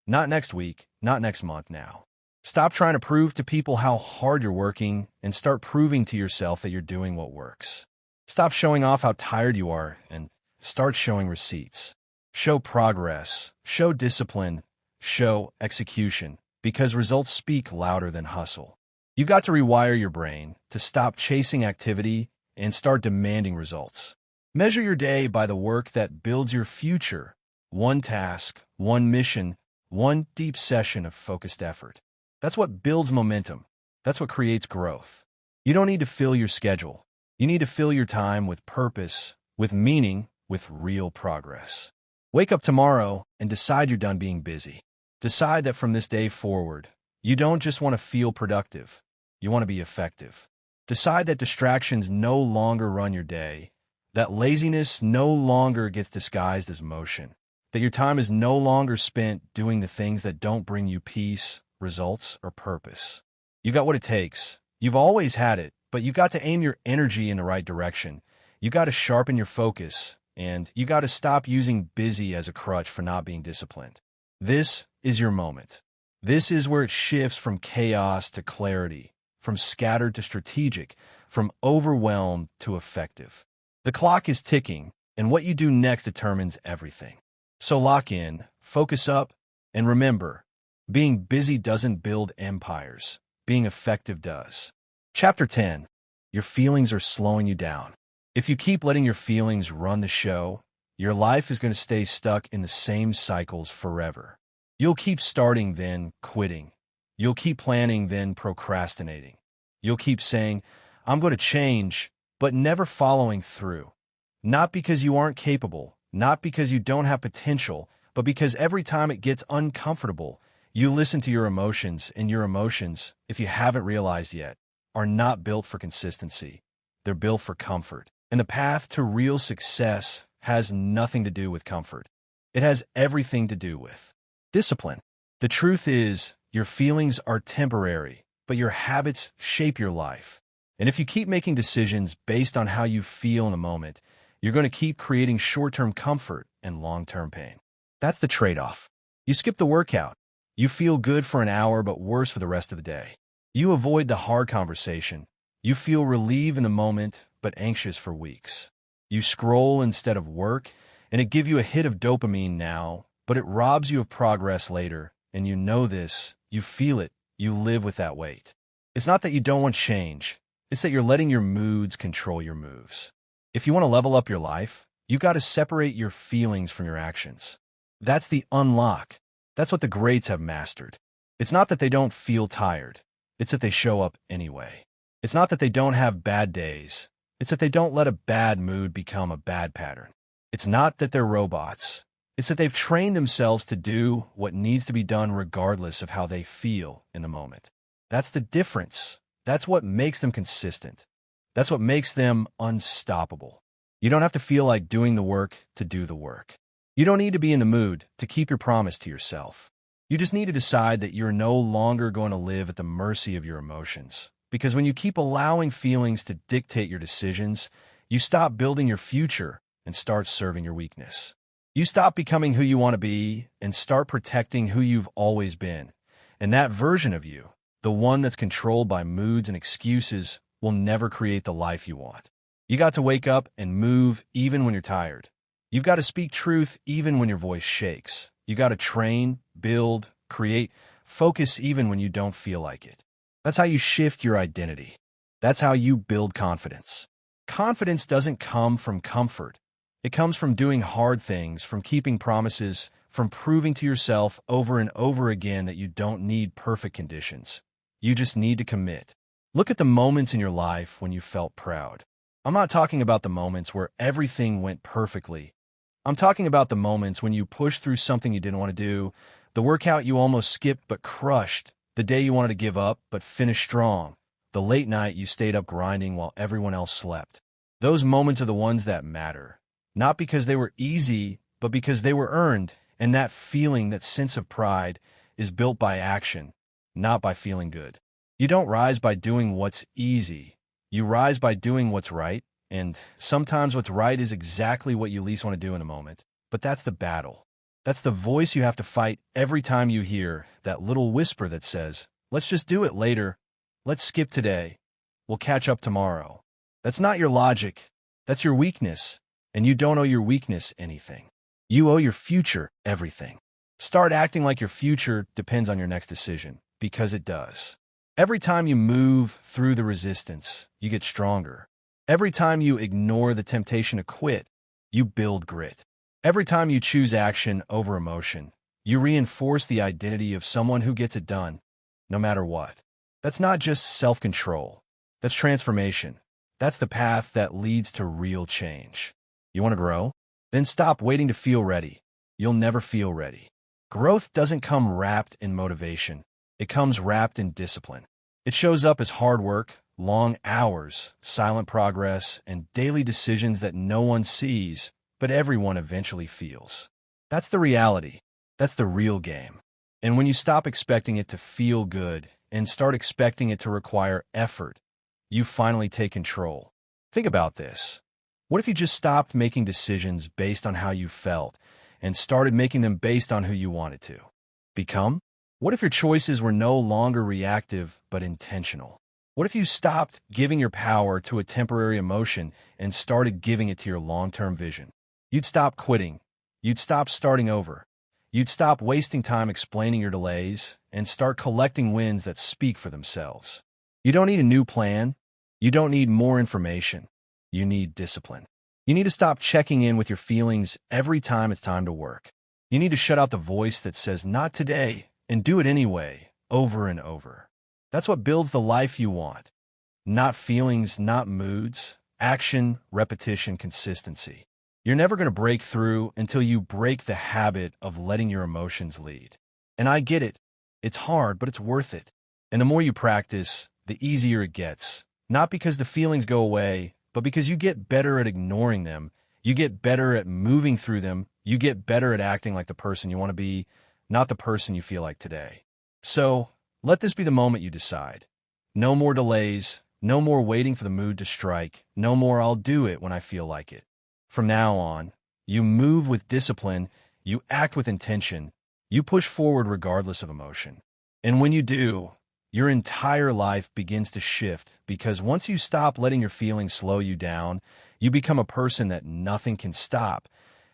Not next week, not next month now. Stop trying to prove to people how hard you're working and start proving to yourself that you're doing what works. Stop showing off how tired you are and start showing receipts. Show progress, show discipline, show execution, because results speak louder than hustle. You've got to rewire your brain to stop chasing activity and start demanding results. Measure your day by the work that builds your future. One task, one mission, one deep session of focused effort. That's what builds momentum. That's what creates growth. You don't need to fill your schedule. You need to fill your time with purpose, with meaning, with real progress. Wake up tomorrow and decide you're done being busy. Decide that from this day forward, you don't just want to feel productive. You want to be effective. Decide that distractions no longer run your day, that laziness no longer gets disguised as motion, that your time is no longer spent doing the things that don't bring you peace, results, or purpose. You've got what it takes. You've always had it, but you've got to aim your energy in the right direction. You've got to sharpen your focus, and you got to stop using busy as a crutch for not being disciplined. This is your moment. This is where it shifts from chaos to clarity, from scattered to strategic, from overwhelmed to effective. The clock is ticking, and what you do next determines everything. So lock in, focus up, and remember, being busy doesn't build empires. Being effective does. Chapter 10. Your feelings are slowing you down. If you keep letting your feelings run the show, your life is going to stay stuck in the same cycles forever. You'll keep starting, then quitting. You'll keep planning, then procrastinating. You'll keep saying, I'm going to change, but never following through. Not because you aren't capable, not because you don't have potential, but because every time it gets uncomfortable, you listen to your emotions, and your emotions, if you haven't realized yet, are not built for consistency. They're built for comfort. And the path to real success has nothing to do with comfort. It has everything to do with discipline. The truth is, your feelings are temporary, but your habits shape your life. And if you keep making decisions based on how you feel in the moment, you're going to keep creating short-term comfort and long-term pain. That's the trade-off. You skip the workout. You feel good for an hour, but worse for the rest of the day. You avoid the hard conversation. You feel relief in the moment, but anxious for weeks. You scroll instead of work, and it gives you a hit of dopamine now, but it robs you of progress later, and you know this, you feel it, you live with that weight. It's not that you don't want change, it's that you're letting your moods control your moves. If you want to level up your life, you've got to separate your feelings from your actions. That's the unlock. That's what the greats have mastered. It's not that they don't feel tired, it's that they show up anyway. It's not that they don't have bad days, it's that they don't let a bad mood become a bad pattern. It's not that they're robots. It's that they've trained themselves to do what needs to be done regardless of how they feel in the moment. That's the difference. That's what makes them consistent. That's what makes them unstoppable. You don't have to feel like doing the work to do the work. You don't need to be in the mood to keep your promise to yourself. You just need to decide that you're no longer going to live at the mercy of your emotions. Because when you keep allowing feelings to dictate your decisions, you stop building your future and start serving your weakness. You stop becoming who you want to be and start protecting who you've always been. And that version of you, the one that's controlled by moods and excuses, will never create the life you want. You got to wake up and move even when you're tired. You've got to speak truth even when your voice shakes. You got to train, build, create, focus even when you don't feel like it. That's how you shift your identity. That's how you build confidence. Confidence doesn't come from comfort. It comes from doing hard things, from keeping promises, from proving to yourself over and over again that you don't need perfect conditions. You just need to commit. Look at the moments in your life when you felt proud. I'm not talking about the moments where everything went perfectly. I'm talking about the moments when you pushed through something you didn't want to do, the workout you almost skipped but crushed, the day you wanted to give up but finished strong, the late night you stayed up grinding while everyone else slept. Those moments are the ones that matter. Not because they were easy, but because they were earned, and that feeling, that sense of pride, is built by action, not by feeling good. You don't rise by doing what's easy. You rise by doing what's right, and sometimes what's right is exactly what you least want to do in a moment. But that's the battle. That's the voice you have to fight every time you hear that little whisper that says, let's just do it later. Let's skip today. We'll catch up tomorrow. That's not your logic. That's your weakness. And you don't owe your weakness anything. You owe your future everything. Start acting like your future depends on your next decision, because it does. Every time you move through the resistance, you get stronger. Every time you ignore the temptation to quit, you build grit. Every time you choose action over emotion, you reinforce the identity of someone who gets it done, no matter what. That's not just self-control. That's transformation. That's the path that leads to real change. You want to grow? Then stop waiting to feel ready. You'll never feel ready. Growth doesn't come wrapped in motivation. It comes wrapped in discipline. It shows up as hard work, long hours, silent progress, and daily decisions that no one sees, but everyone eventually feels. That's the reality. That's the real game. And when you stop expecting it to feel good and start expecting it to require effort, you finally take control. Think about this. What if you just stopped making decisions based on how you felt and started making them based on who you wanted to become? What if your choices were no longer reactive but intentional? What if you stopped giving your power to a temporary emotion and started giving it to your long-term vision? You'd stop quitting. You'd stop starting over. You'd stop wasting time explaining your delays and start collecting wins that speak for themselves. You don't need a new plan. You don't need more information. You need discipline. You need to stop checking in with your feelings every time it's time to work. You need to shut out the voice that says, not today, and do it anyway, over and over. That's what builds the life you want. Not feelings, not moods, action, repetition, consistency. You're never going to break through until you break the habit of letting your emotions lead. And I get it. It's hard, but it's worth it. And the more you practice, the easier it gets. Not because the feelings go away, but because you get better at ignoring them. You get better at moving through them. You get better at acting like the person you want to be, not the person you feel like today. So, let this be the moment you decide. No more delays, no more waiting for the mood to strike, no more I'll do it when I feel like it. From now on, you move with discipline, you act with intention, you push forward regardless of emotion. And when you do, your entire life begins to shift, because once you stop letting your feelings slow you down, you become a person that nothing can stop.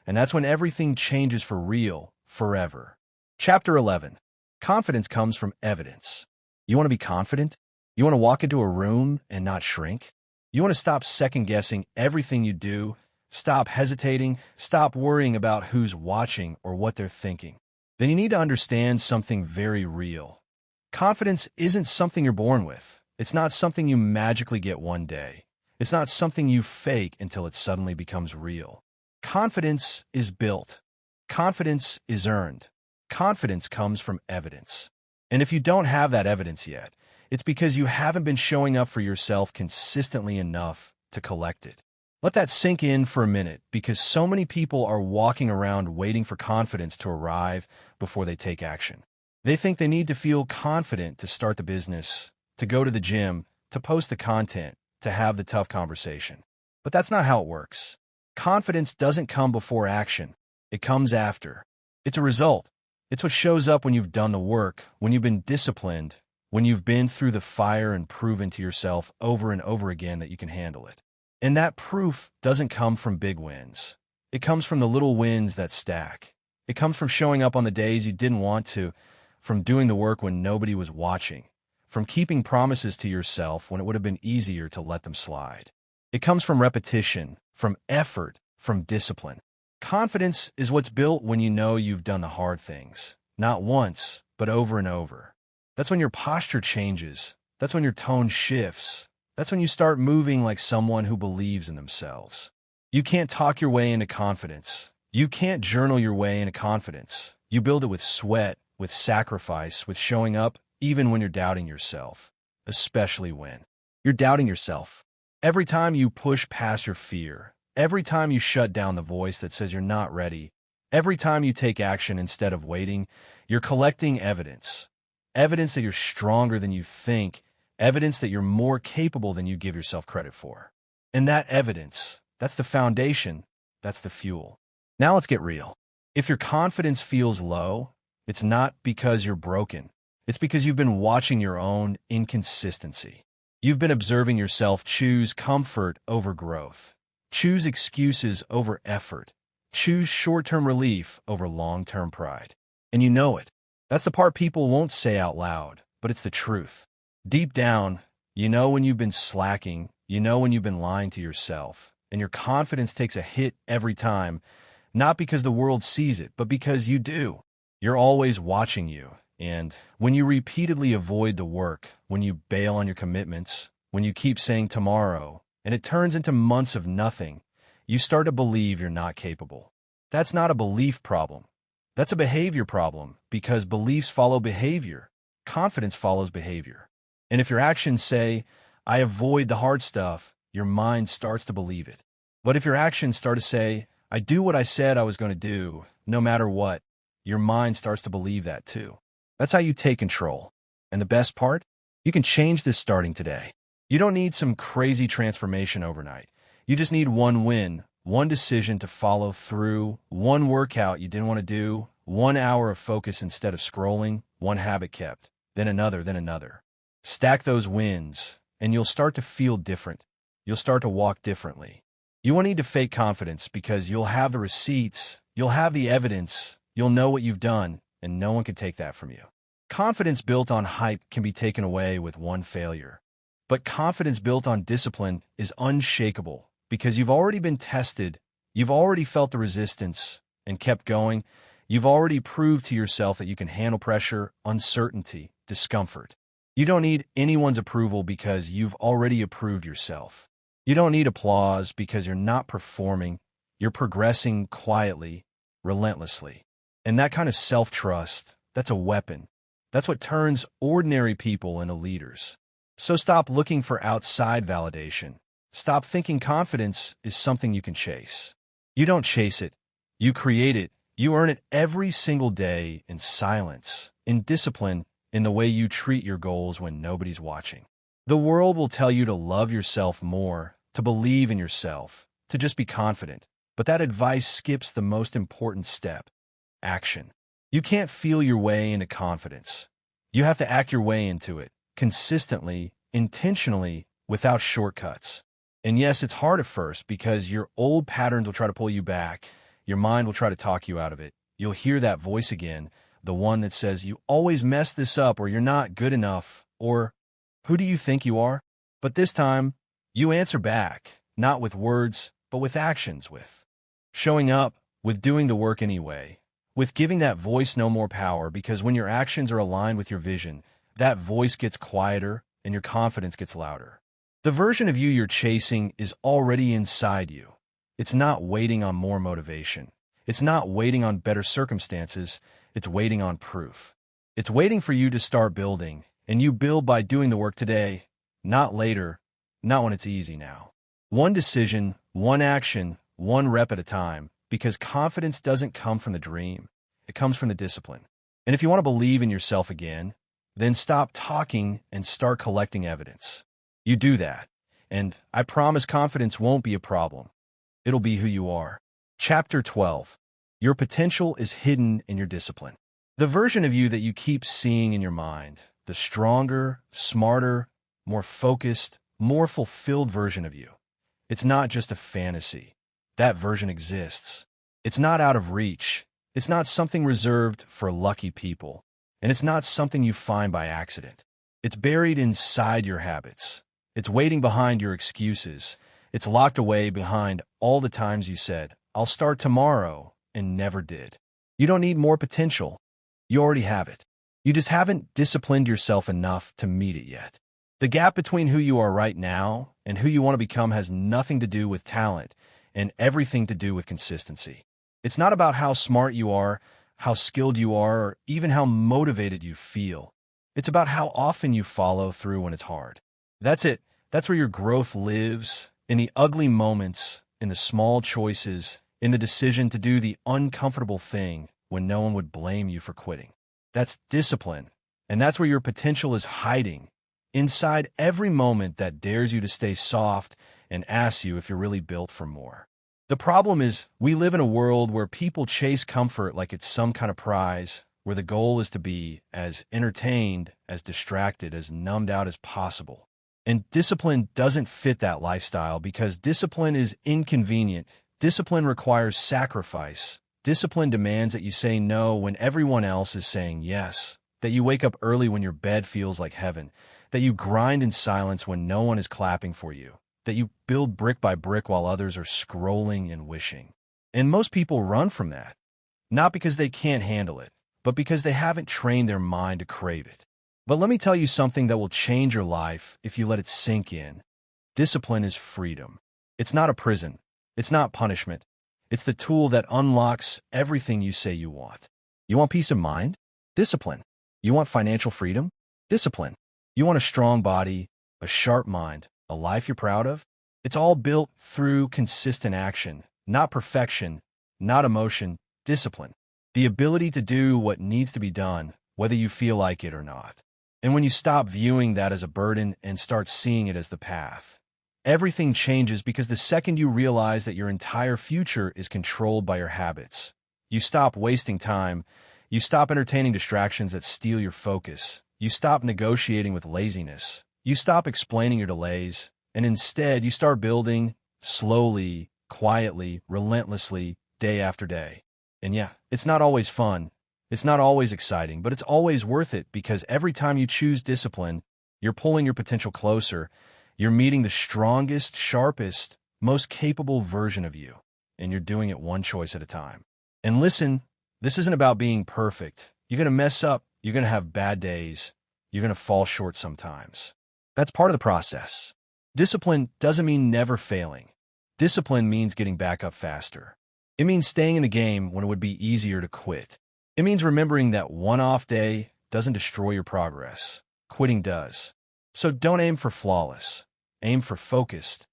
And that's when everything changes for real, forever. Chapter 11. Confidence comes from evidence. You want to be confident? You want to walk into a room and not shrink? You want to stop second-guessing everything you do? Stop hesitating? Stop worrying about who's watching or what they're thinking? Then you need to understand something very real. Confidence isn't something you're born with. It's not something you magically get one day. It's not something you fake until it suddenly becomes real. Confidence is built. Confidence is earned. Confidence comes from evidence. And if you don't have that evidence yet, it's because you haven't been showing up for yourself consistently enough to collect it. Let that sink in for a minute, because so many people are walking around waiting for confidence to arrive before they take action. They think they need to feel confident to start the business, to go to the gym, to post the content, to have the tough conversation. But that's not how it works. Confidence doesn't come before action. It comes after. It's a result. It's what shows up when you've done the work, when you've been disciplined, when you've been through the fire and proven to yourself over and over again that you can handle it. And that proof doesn't come from big wins. It comes from the little wins that stack. It comes from showing up on the days you didn't want to, from doing the work when nobody was watching, from keeping promises to yourself when it would have been easier to let them slide. It comes from repetition, from effort, from discipline. Confidence is what's built when you know you've done the hard things, not once, but over and over. That's when your posture changes. That's when your tone shifts. That's when you start moving like someone who believes in themselves. You can't talk your way into confidence. You can't journal your way into confidence. You build it with sweat, with sacrifice, with showing up, even when you're doubting yourself, especially when you're doubting yourself. Every time you push past your fear, every time you shut down the voice that says you're not ready, every time you take action instead of waiting, you're collecting evidence. Evidence that you're stronger than you think, evidence that you're more capable than you give yourself credit for. And that evidence, that's the foundation, that's the fuel. Now let's get real. If your confidence feels low, it's not because you're broken. It's because you've been watching your own inconsistency. You've been observing yourself choose comfort over growth, choose excuses over effort, choose short-term relief over long-term pride. And you know it. That's the part people won't say out loud, but it's the truth. Deep down, you know when you've been slacking, you know when you've been lying to yourself, and your confidence takes a hit every time, not because the world sees it, but because you do. You're always watching you, and when you repeatedly avoid the work, when you bail on your commitments, when you keep saying tomorrow, and it turns into months of nothing, you start to believe you're not capable. That's not a belief problem. That's a behavior problem, because beliefs follow behavior. Confidence follows behavior. And if your actions say, I avoid the hard stuff, your mind starts to believe it. But if your actions start to say, I do what I said I was going to do, no matter what, your mind starts to believe that too. That's how you take control. And the best part? You can change this starting today. You don't need some crazy transformation overnight. You just need one win, one decision to follow through, one workout you didn't want to do, 1 hour of focus instead of scrolling, one habit kept, then another, then another. Stack those wins, and you'll start to feel different. You'll start to walk differently. You won't need to fake confidence because you'll have the receipts, you'll have the evidence, you'll know what you've done, and no one can take that from you. Confidence built on hype can be taken away with one failure. But confidence built on discipline is unshakable because you've already been tested, you've already felt the resistance and kept going, you've already proved to yourself that you can handle pressure, uncertainty, discomfort. You don't need anyone's approval because you've already approved yourself. You don't need applause because you're not performing, you're progressing quietly, relentlessly. And that kind of self-trust, that's a weapon. That's what turns ordinary people into leaders. So stop looking for outside validation. Stop thinking confidence is something you can chase. You don't chase it. You create it. You earn it every single day in silence, in discipline, in the way you treat your goals when nobody's watching. The world will tell you to love yourself more, to believe in yourself, to just be confident. But that advice skips the most important step, action. You can't feel your way into confidence. You have to act your way into it, consistently, intentionally, without shortcuts. And yes, it's hard at first because your old patterns will try to pull you back. Your mind will try to talk you out of it. You'll hear that voice again, the one that says you always mess this up or you're not good enough or who do you think you are? But this time, you answer back, not with words, but with actions, with showing up, with doing the work anyway, with giving that voice no more power because when your actions are aligned with your vision, that voice gets quieter and your confidence gets louder. The version of you you're chasing is already inside you. It's not waiting on more motivation. It's not waiting on better circumstances. It's waiting on proof. It's waiting for you to start building, and you build by doing the work today, not later, not when it's easy now. One decision, one action, one rep at a time, because confidence doesn't come from the dream. It comes from the discipline. And if you want to believe in yourself again, then stop talking and start collecting evidence. You do that, and I promise confidence won't be a problem. It'll be who you are. Chapter 12. Your potential is hidden in your discipline. The version of you that you keep seeing in your mind, the stronger, smarter, more focused, more fulfilled version of you. It's not just a fantasy. That version exists. It's not out of reach. It's not something reserved for lucky people. And it's not something you find by accident. It's buried inside your habits. It's waiting behind your excuses. It's locked away behind all the times you said, "I'll start tomorrow," and never did. You don't need more potential. You already have it. You just haven't disciplined yourself enough to meet it yet. The gap between who you are right now and who you want to become has nothing to do with talent and everything to do with consistency. It's not about how smart you are, how skilled you are, or even how motivated you feel. It's about how often you follow through when it's hard. That's it. That's where your growth lives, in the ugly moments, in the small choices, in the decision to do the uncomfortable thing when no one would blame you for quitting. That's discipline, and that's where your potential is hiding, inside every moment that dares you to stay soft and asks you if you're really built for more. The problem is, we live in a world where people chase comfort like it's some kind of prize, where the goal is to be as entertained, as distracted, as numbed out as possible. And discipline doesn't fit that lifestyle because discipline is inconvenient. Discipline requires sacrifice. Discipline demands that you say no when everyone else is saying yes, that you wake up early when your bed feels like heaven, that you grind in silence when no one is clapping for you, that you build brick by brick while others are scrolling and wishing. And most people run from that, not because they can't handle it, but because they haven't trained their mind to crave it. But let me tell you something that will change your life if you let it sink in. Discipline is freedom. It's not a prison. It's not punishment. It's the tool that unlocks everything you say you want. You want peace of mind? Discipline. You want financial freedom? Discipline. You want a strong body, a sharp mind, a life you're proud of? It's all built through consistent action, not perfection, not emotion, discipline. The ability to do what needs to be done, whether you feel like it or not. And when you stop viewing that as a burden and start seeing it as the path, everything changes because the second you realize that your entire future is controlled by your habits, you stop wasting time, you stop entertaining distractions that steal your focus, you stop negotiating with laziness, you stop explaining your delays, and instead you start building slowly, quietly, relentlessly, day after day. And yeah, it's not always fun. It's not always exciting, but it's always worth it because every time you choose discipline, you're pulling your potential closer. You're meeting the strongest, sharpest, most capable version of you, and you're doing it one choice at a time. And listen, this isn't about being perfect. You're going to mess up. You're going to have bad days. You're going to fall short sometimes. That's part of the process. Discipline doesn't mean never failing. Discipline means getting back up faster. It means staying in the game when it would be easier to quit. It means remembering that one off day doesn't destroy your progress. Quitting does. So don't aim for flawless. Aim for focused.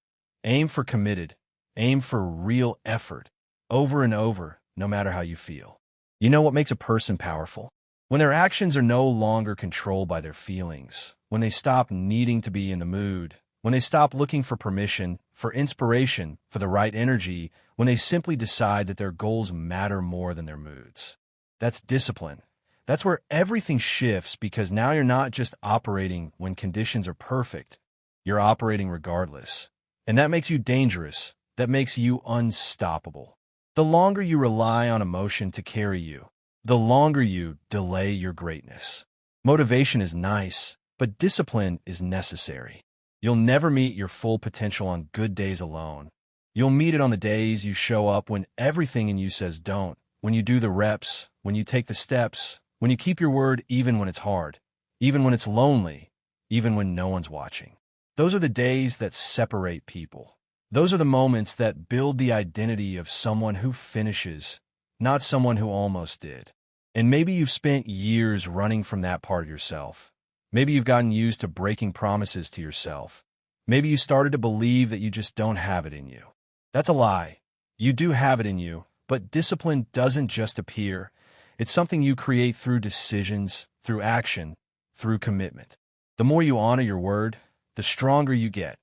Aim for committed. Aim for real effort. Over and over, no matter how you feel. You know what makes a person powerful? When their actions are no longer controlled by their feelings. When they stop needing to be in the mood. When they stop looking for permission, for inspiration, for the right energy. When they simply decide that their goals matter more than their moods. That's discipline. That's where everything shifts because now you're not just operating when conditions are perfect. You're operating regardless. And that makes you dangerous. That makes you unstoppable. The longer you rely on emotion to carry you, the longer you delay your greatness. Motivation is nice, but discipline is necessary. You'll never meet your full potential on good days alone. You'll meet it on the days you show up when everything in you says don't. When you do the reps, when you take the steps, when you keep your word even when it's hard, even when it's lonely, even when no one's watching. Those are the days that separate people. Those are the moments that build the identity of someone who finishes, not someone who almost did. And maybe you've spent years running from that part of yourself. Maybe you've gotten used to breaking promises to yourself. Maybe you started to believe that you just don't have it in you. That's a lie. You do have it in you. But discipline doesn't just appear. It's something you create through decisions, through action, through commitment. The more you honor your word, the stronger you get.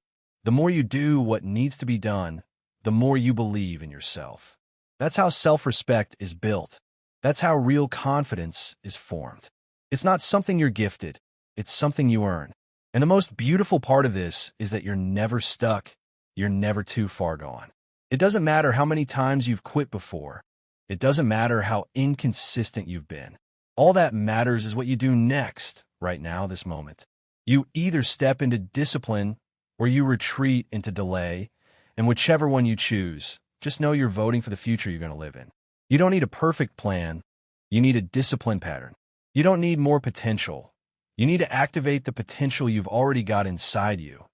The more you do what needs to be done, the more you believe in yourself. That's how self-respect is built. That's how real confidence is formed. It's not something you're gifted. It's something you earn. And the most beautiful part of this is that you're never stuck. You're never too far gone. It doesn't matter how many times you've quit before. It doesn't matter how inconsistent you've been. All that matters is what you do next, right now, this moment. You either step into discipline or you retreat into delay, and whichever one you choose, just know you're voting for the future you're going to live in. You don't need a perfect plan. You need a discipline pattern. You don't need more potential. You need to activate the potential you've already got inside you.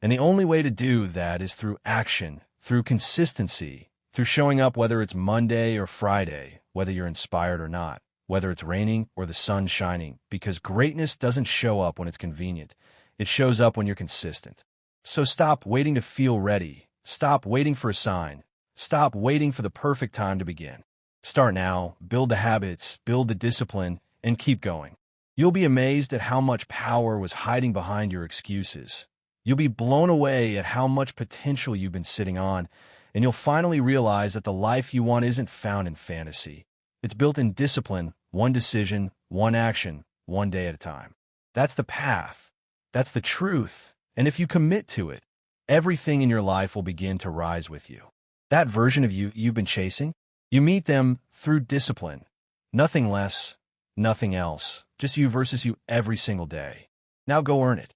And the only way to do that is through action, through consistency, through showing up whether it's Monday or Friday, whether you're inspired or not, whether it's raining or the sun shining, because greatness doesn't show up when it's convenient. It shows up when you're consistent. So stop waiting to feel ready. Stop waiting for a sign. Stop waiting for the perfect time to begin. Start now, build the habits, build the discipline, and keep going. You'll be amazed at how much power was hiding behind your excuses. You'll be blown away at how much potential you've been sitting on, and you'll finally realize that the life you want isn't found in fantasy. It's built in discipline, one decision, one action, one day at a time. That's the path. That's the truth. And if you commit to it, everything in your life will begin to rise with you. That version of you you've been chasing, you meet them through discipline. Nothing less, nothing else. Just you versus you every single day. Now go earn it.